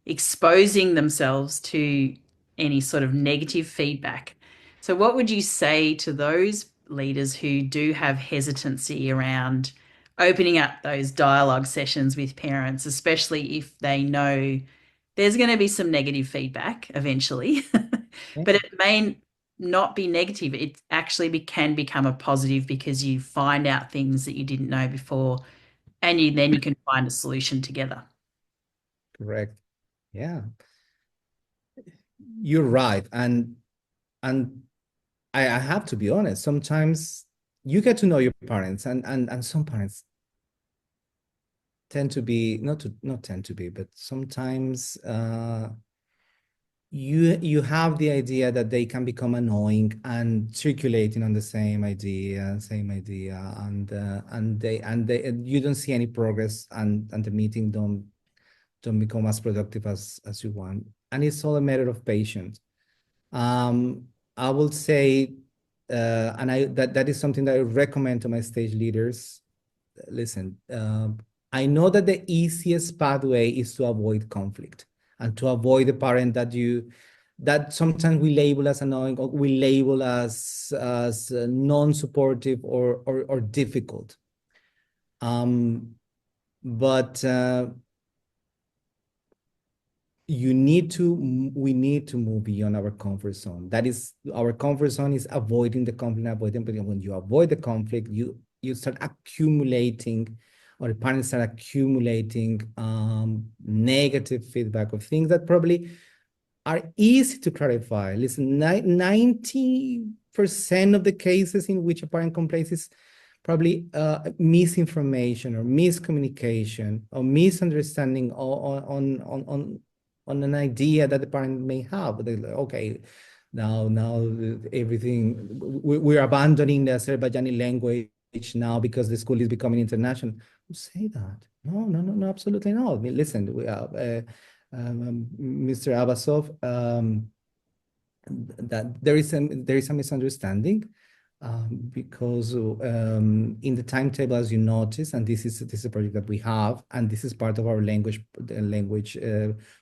exposing themselves to any sort of negative feedback. So, what would you say to those leaders who do have hesitancy around opening up those dialogue sessions with parents, especially if they know there's going to be some negative feedback eventually, Yeah. but it may not be negative. It actually can become a positive because you find out things that you didn't know before, and then you can find a solution together. Correct. Yeah, you're right. And I have to be honest, sometimes you get to know your parents, and some parents tend to be not tend to be, but sometimes you have the idea that they can become annoying and circulating on the same idea, and you don't see any progress, and the meeting don't become as productive as you want. And it's all a matter of patience. I will say, and that is something that I recommend to my stage leaders. Listen, I know that the easiest pathway is to avoid conflict and to avoid the parent that sometimes we label as annoying, or we label as non-supportive, or difficult. But we need to move beyond our comfort zone. That is, our comfort zone is avoiding the conflict, but when you avoid the conflict, you start accumulating, or the parents start accumulating negative feedback of things that probably are easy to clarify. Listen, 90% of the cases in which a parent complains is probably misinformation or miscommunication or misunderstanding on an idea that the parent may have. They're like, okay, now everything, we're abandoning the Azerbaijani language now because the school is becoming international. Who say that? No, absolutely not. I mean, listen, Mr. Abbasov, that there is a misunderstanding, because in the timetable, as you notice, and this is a project that we have, and this is part of our language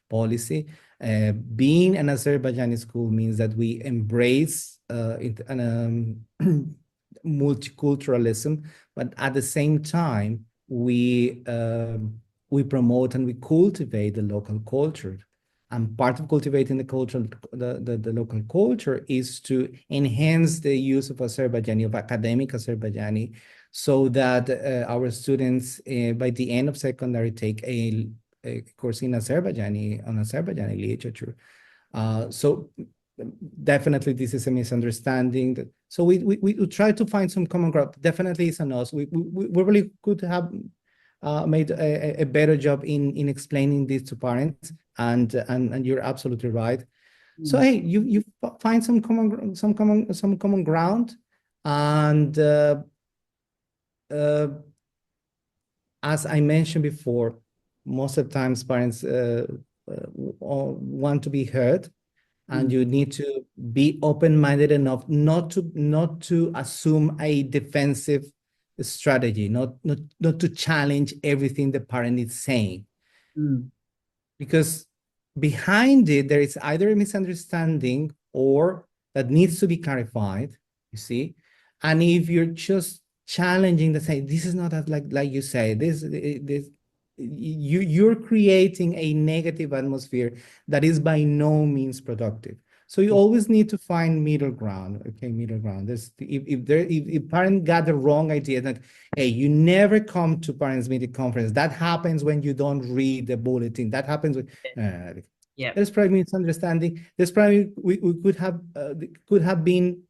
policy. Being an Azerbaijani school means that we embrace multiculturalism, but at the same time, we promote and we cultivate the local culture. And part of cultivating the local culture is to enhance the use of Azerbaijani, of academic Azerbaijani, so that our students, by the end of secondary, take a course in Azerbaijani, on Azerbaijani literature. So definitely this is a misunderstanding. So we try to find some common ground. Definitely it's on us. We really could have made a better job in explaining this to parents, and you're absolutely right. So hey, you find some common ground, and as I mentioned before, most of the times parents want to be heard, and you need to be open-minded enough not to assume a defensive strategy, not to challenge everything the parent is saying. Because behind it, there is either a misunderstanding or that needs to be clarified, you see. And if you're just challenging the say, this is not as like you say, this you're creating a negative atmosphere that is by no means productive. So you always need to find middle ground. Okay, middle ground. If parent got the wrong idea that, hey, you never come to parents meeting conference. That happens when you don't read the bulletin. That happens when there's probably misunderstanding. There's probably we could have been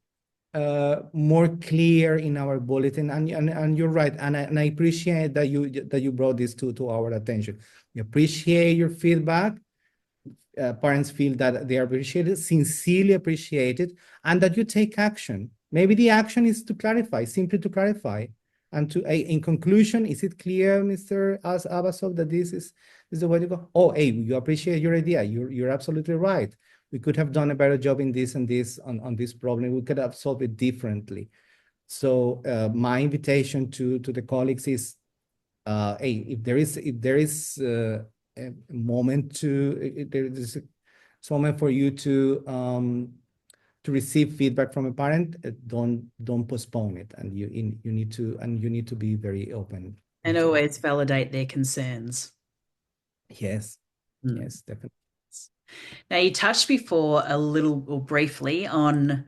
more clear in our bulletin, and you're right, and I appreciate that you brought this to our attention. We appreciate your feedback. Parents feel that they are appreciated, sincerely appreciated, and that you take action. Maybe the action is to clarify, simply to clarify. And in conclusion, is it clear, Mr. Abbasov, that this is the way to go? Oh, hey, you appreciate your idea. You're absolutely right. We could have done a better job in this and this on this problem. We could have solved it differently. So my invitation to the colleagues is, hey, if there is a moment there is a moment for you to receive feedback from a parent, don't postpone it, and you need to be very open. And always validate their concerns. Yes, yes, definitely. Now, you touched before a little or briefly on,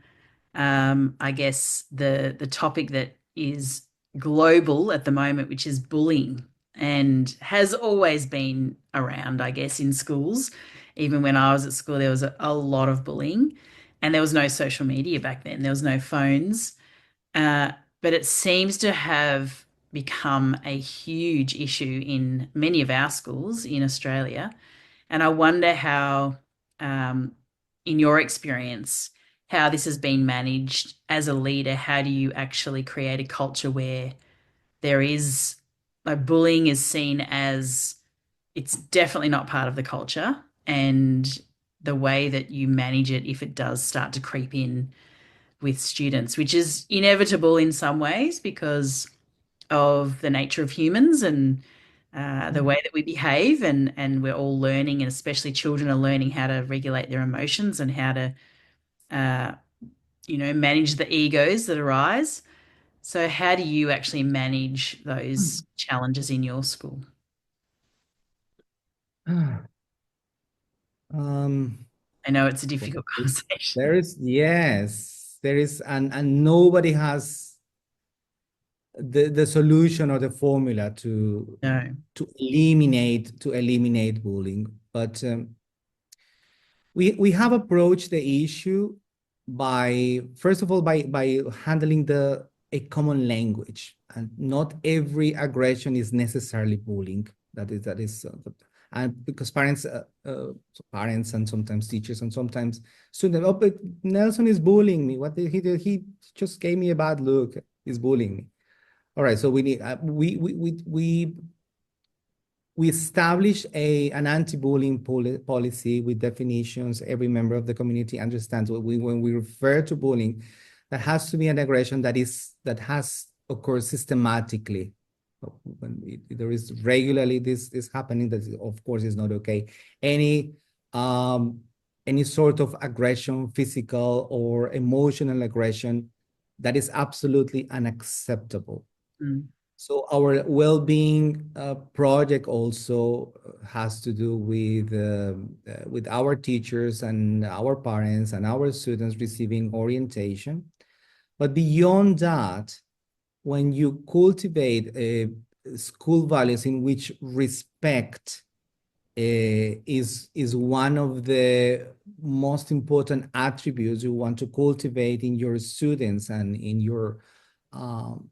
I guess, the topic that is global at the moment, which is bullying, and has always been around, I guess, in schools. Even when I was at school, there was a lot of bullying, and there was no social media back then. There was no phones, but it seems to have become a huge issue in many of our schools in Australia. And I wonder how in your experience, how this has been managed as a leader. How do you actually create a culture where there is, like, bullying is seen as it's definitely not part of the culture, and the way that you manage it if it does start to creep in with students, which is inevitable in some ways because of the nature of humans and the way that we behave, and we're all learning, and especially children are learning how to regulate their emotions and how to uh, manage the egos that arise. So how do you actually manage those challenges in your school? Um, I know it's a well, difficult conversation. there is, yes, there is, and nobody has the solution or the formula No. to eliminate bullying. But we have approached the issue by, first of all, by handling a common language, and not every aggression is necessarily bullying. That is and because parents and sometimes teachers and sometimes students, oh, but Nelson is bullying me. What did he do? He just gave me a bad look. He's bullying me. All right, so we need we establish an anti-bullying policy with definitions. Every member of the community understands when we refer to bullying, that has to be an aggression that has occurred systematically. When there is regularly this happening, that of course is not okay. Any um, any sort of aggression, physical or emotional aggression, that is absolutely unacceptable. Mm. So our well-being project also has to do with our teachers and our parents and our students receiving orientation. But beyond that, when you cultivate school values in which respect is one of the most important attributes you want to cultivate in your students and um,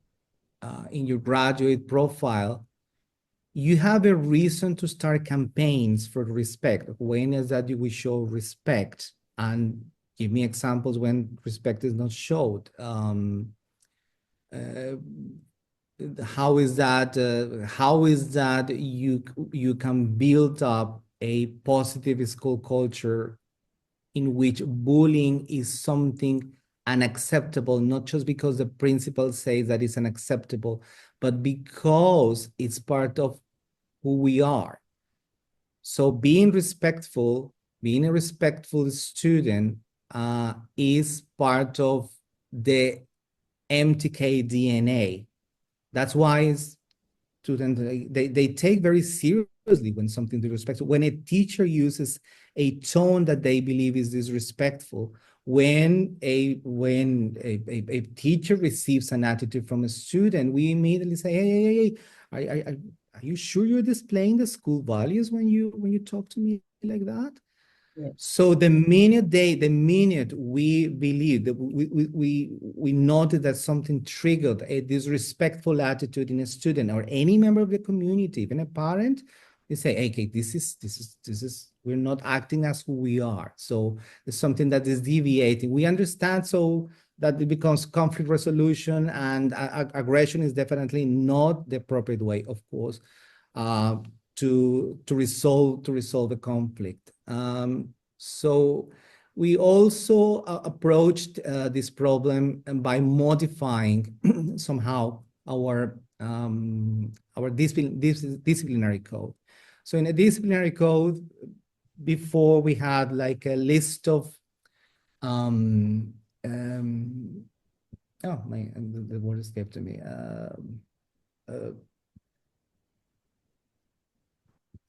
in your graduate profile, you have a reason to start campaigns for respect. When is that you will show respect? And give me examples when respect is not showed. Uh, how is that? How is that you can build up a positive school culture in which bullying is something unacceptable, not just because the principal says that it's unacceptable, but because it's part of who we are. So being a respectful student is part of the MTK DNA. That's why students, they take very seriously when something disrespectful. When a teacher uses a tone that they believe is disrespectful, when a teacher receives an attitude from a student, we immediately say, hey, are you sure you're displaying the school values when you talk to me like that? Yeah. So the minute we believe that we noted that something triggered a disrespectful attitude in a student or any member of the community, even a parent, we say, hey, okay, this is we're not acting as who we are. So it's something that is deviating. We understand so that it becomes conflict resolution, and aggression is definitely not the appropriate way, of course, uh, to resolve the conflict. So we also approached this problem by modifying somehow our disciplinary code. So in a disciplinary code, before we had like a list of um, um, oh my, the word escaped to me. Uh,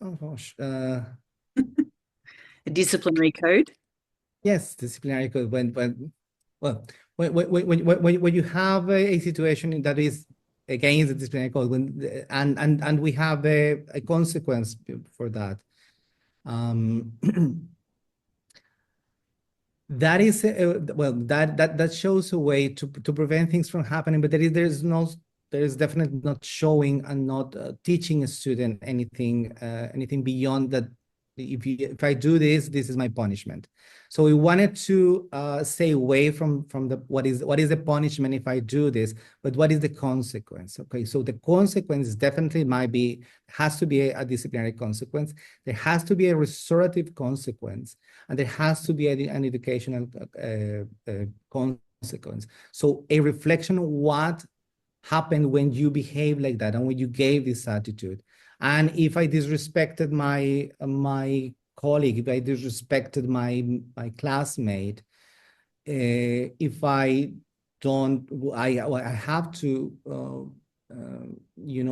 oh gosh. A disciplinary code. Yes, disciplinary code. Well, when you have a situation that is against the disciplinary code, and we have a consequence for that, um, that is well, that shows a way to prevent things from happening. But there is definitely not showing and not teaching a student anything beyond that if I do this, this is my punishment. So we wanted to stay away from the what is the punishment if I do this, but what is the consequence? Okay, so the consequence definitely has to be a disciplinary consequence. There has to be a restorative consequence, and there has to be an educational consequence. So a reflection of what happened when you behave like that and when you gave this attitude. And if I disrespected my colleague, if I disrespected my classmate, if I don't, I have to,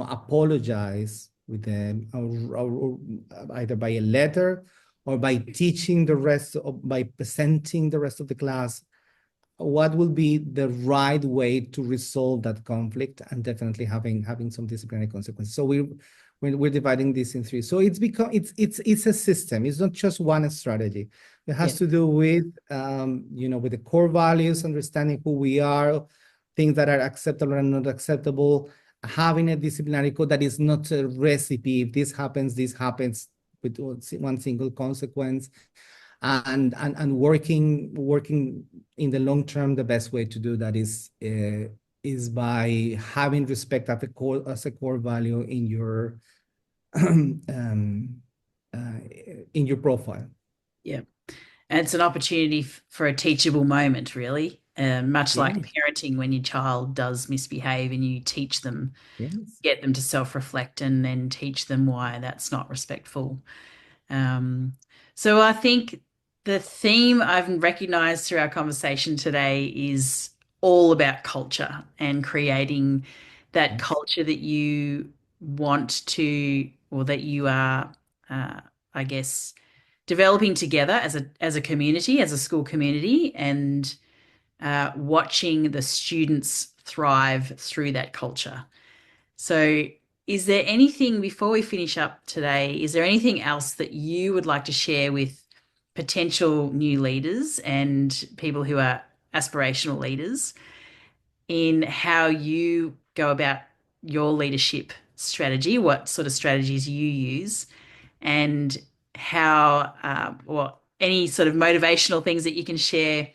apologize with them, or either by a letter or by teaching by presenting the rest of the class what will be the right way to resolve that conflict, and definitely having some disciplinary consequences. So we're dividing this in three. So it's a system. It's not just one strategy. It has to do with with the core values, understanding who we are, things that are acceptable and not acceptable, having a disciplinary code that is not a recipe. If this happens with one single consequence. And working in the long term. The best way to do that is by having respect as a core value in your in your profile. Yeah. And it's an opportunity for a teachable moment, really. Much like parenting, when your child does misbehave and you teach them, get them to self-reflect and then teach them why that's not respectful. So I think the theme I've recognized through our conversation today is all about culture and creating that culture that you want to, or that you are, I guess, developing together as a community, as a school community, and watching the students thrive through that culture. So is there anything, before we finish up today, is there anything else that you would like to share with potential new leaders and people who are aspirational leaders in how you go about your leadership strategy, what sort of strategies you use, and how, or any sort of motivational things that you can share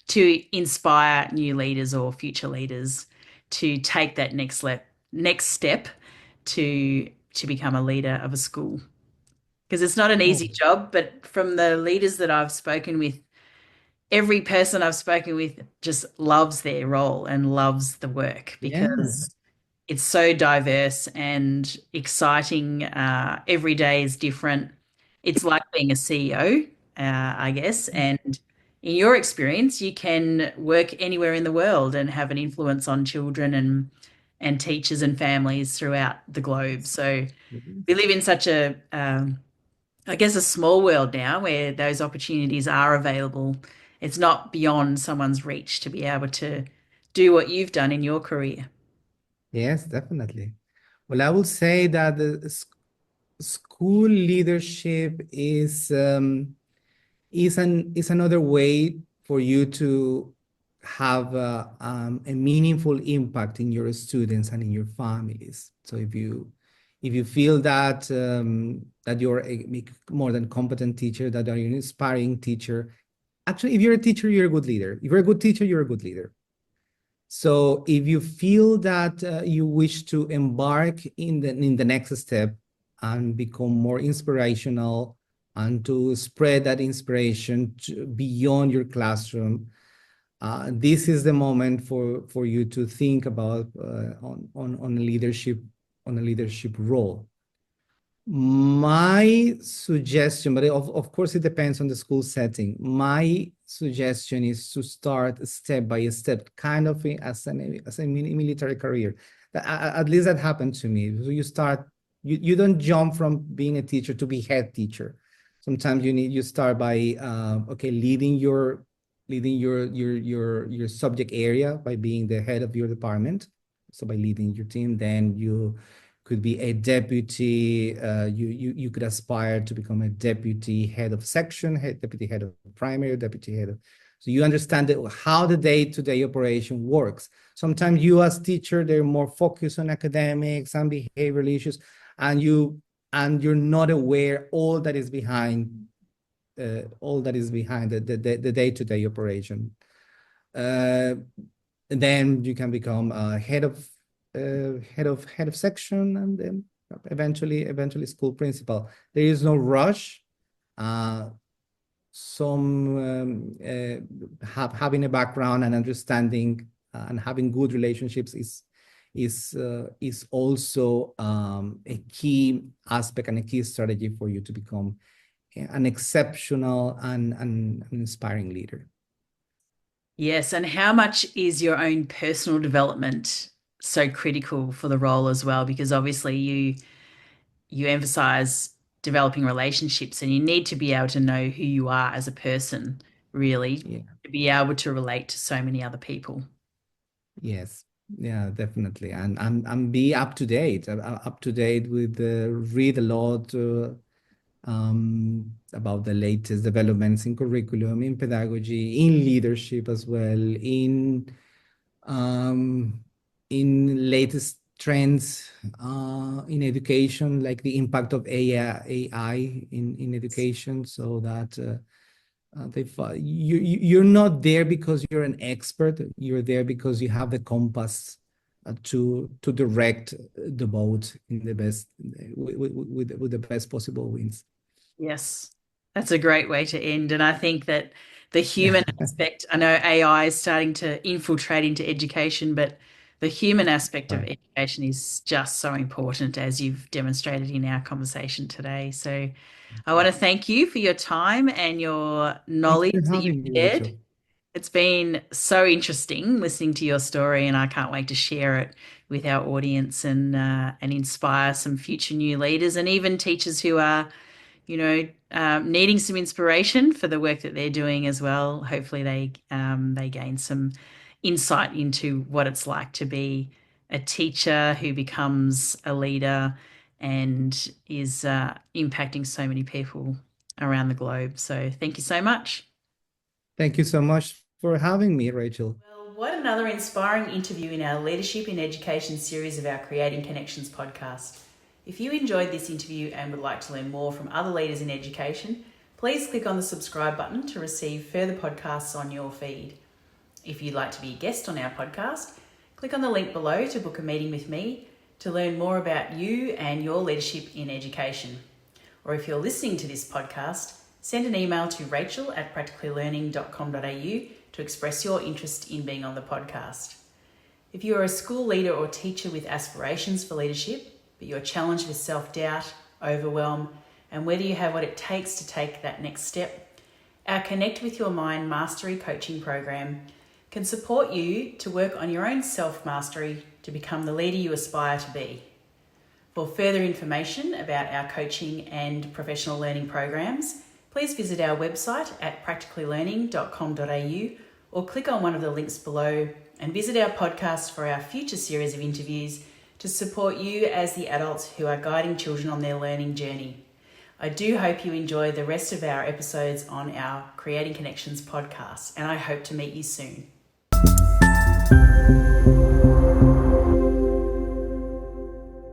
to inspire new leaders or future leaders to take that next step to become a leader of a school? Because it's not an easy job, but from the leaders that I've spoken with, every person I've spoken with just loves their role and loves the work because it's so diverse and exciting. Every day is different. It's like being a CEO, I guess. And in your experience, you can work anywhere in the world and have an influence on children and teachers and families throughout the globe. So we live in such a I guess, a small world now where those opportunities are available. It's not beyond someone's reach to be able to do what you've done in your career. Yes, definitely. Well, I will say that the school leadership is another way for you to have a meaningful impact in your students and in your families. So if you feel that that you're a more than competent teacher, that you're an inspiring teacher, actually, if you're a teacher, you're a good leader. If you're a good teacher, you're a good leader. So if you feel that you wish to embark in the next step and become more inspirational and to spread that inspiration beyond your classroom, this is the moment for you to think about on a leadership role. My suggestion, but of course it depends on the school setting. My suggestion is to start step by step, kind of as a military career. At least that happened to me. So you don't jump from being a teacher to be head teacher. Sometimes you start by leading your subject area by being the head of your department. So by leading your team, then you could be a deputy. You could aspire to become a deputy head of section, deputy head of primary, deputy head of. So you understand how the day-to-day operation works. Sometimes you as teacher, they're more focused on academics and behavioral issues, and you and you're not aware all that is behind the day-to-day operation. Then you can become head of section, and then eventually school principal. There is no rush. Having a background and understanding and having good relationships is also a key aspect and a key strategy for you to become an exceptional and inspiring leader. Yes, and how much is your own personal development so critical for the role as well? Because obviously you emphasize developing relationships, and you need to be able to know who you are as a person, really, to be able to relate to so many other people. Yes. Yeah, definitely. And be up to date, with read a lot about the latest developments in curriculum, in pedagogy, in leadership as well, in latest trends in education, like the impact of AI in education, so that you're not there because you're an expert. You're there because you have the compass to direct the boat in the best with the best possible winds. Yes, that's a great way to end. And I think that the human aspect, I know AI is starting to infiltrate into education, but the human aspect of Right. education is just so important, as you've demonstrated in our conversation today. So I want to thank you for your time and your Thanks knowledge for that you've having me, shared. Rachel. It's been so interesting listening to your story, and I can't wait to share it with our audience and inspire some future new leaders and even teachers who are, needing some inspiration for the work that they're doing as well. Hopefully, they gain some insight into what it's like to be a teacher who becomes a leader and is impacting so many people around the globe. So, thank you so much. Thank you so much for having me, Rachel. Well, what another inspiring interview in our Leadership in Education series of our Creating Connections podcast. If you enjoyed this interview and would like to learn more from other leaders in education, please click on the subscribe button to receive further podcasts on your feed. If you'd like to be a guest on our podcast, click on the link below to book a meeting with me to learn more about you and your leadership in education. Or if you're listening to this podcast, send an email to rachel@practicallylearning.com.au to express your interest in being on the podcast. If you are a school leader or teacher with aspirations for leadership, but you're challenged with self-doubt, overwhelm, and whether you have what it takes to take that next step, our Connect with Your Mind Mastery Coaching Program can support you to work on your own self-mastery to become the leader you aspire to be. For further information about our coaching and professional learning programs, please visit our website at practicallylearning.com.au or click on one of the links below and visit our podcast for our future series of interviews to support you as the adults who are guiding children on their learning journey. I do hope you enjoy the rest of our episodes on our Creating Connections podcast, and I hope to meet you soon.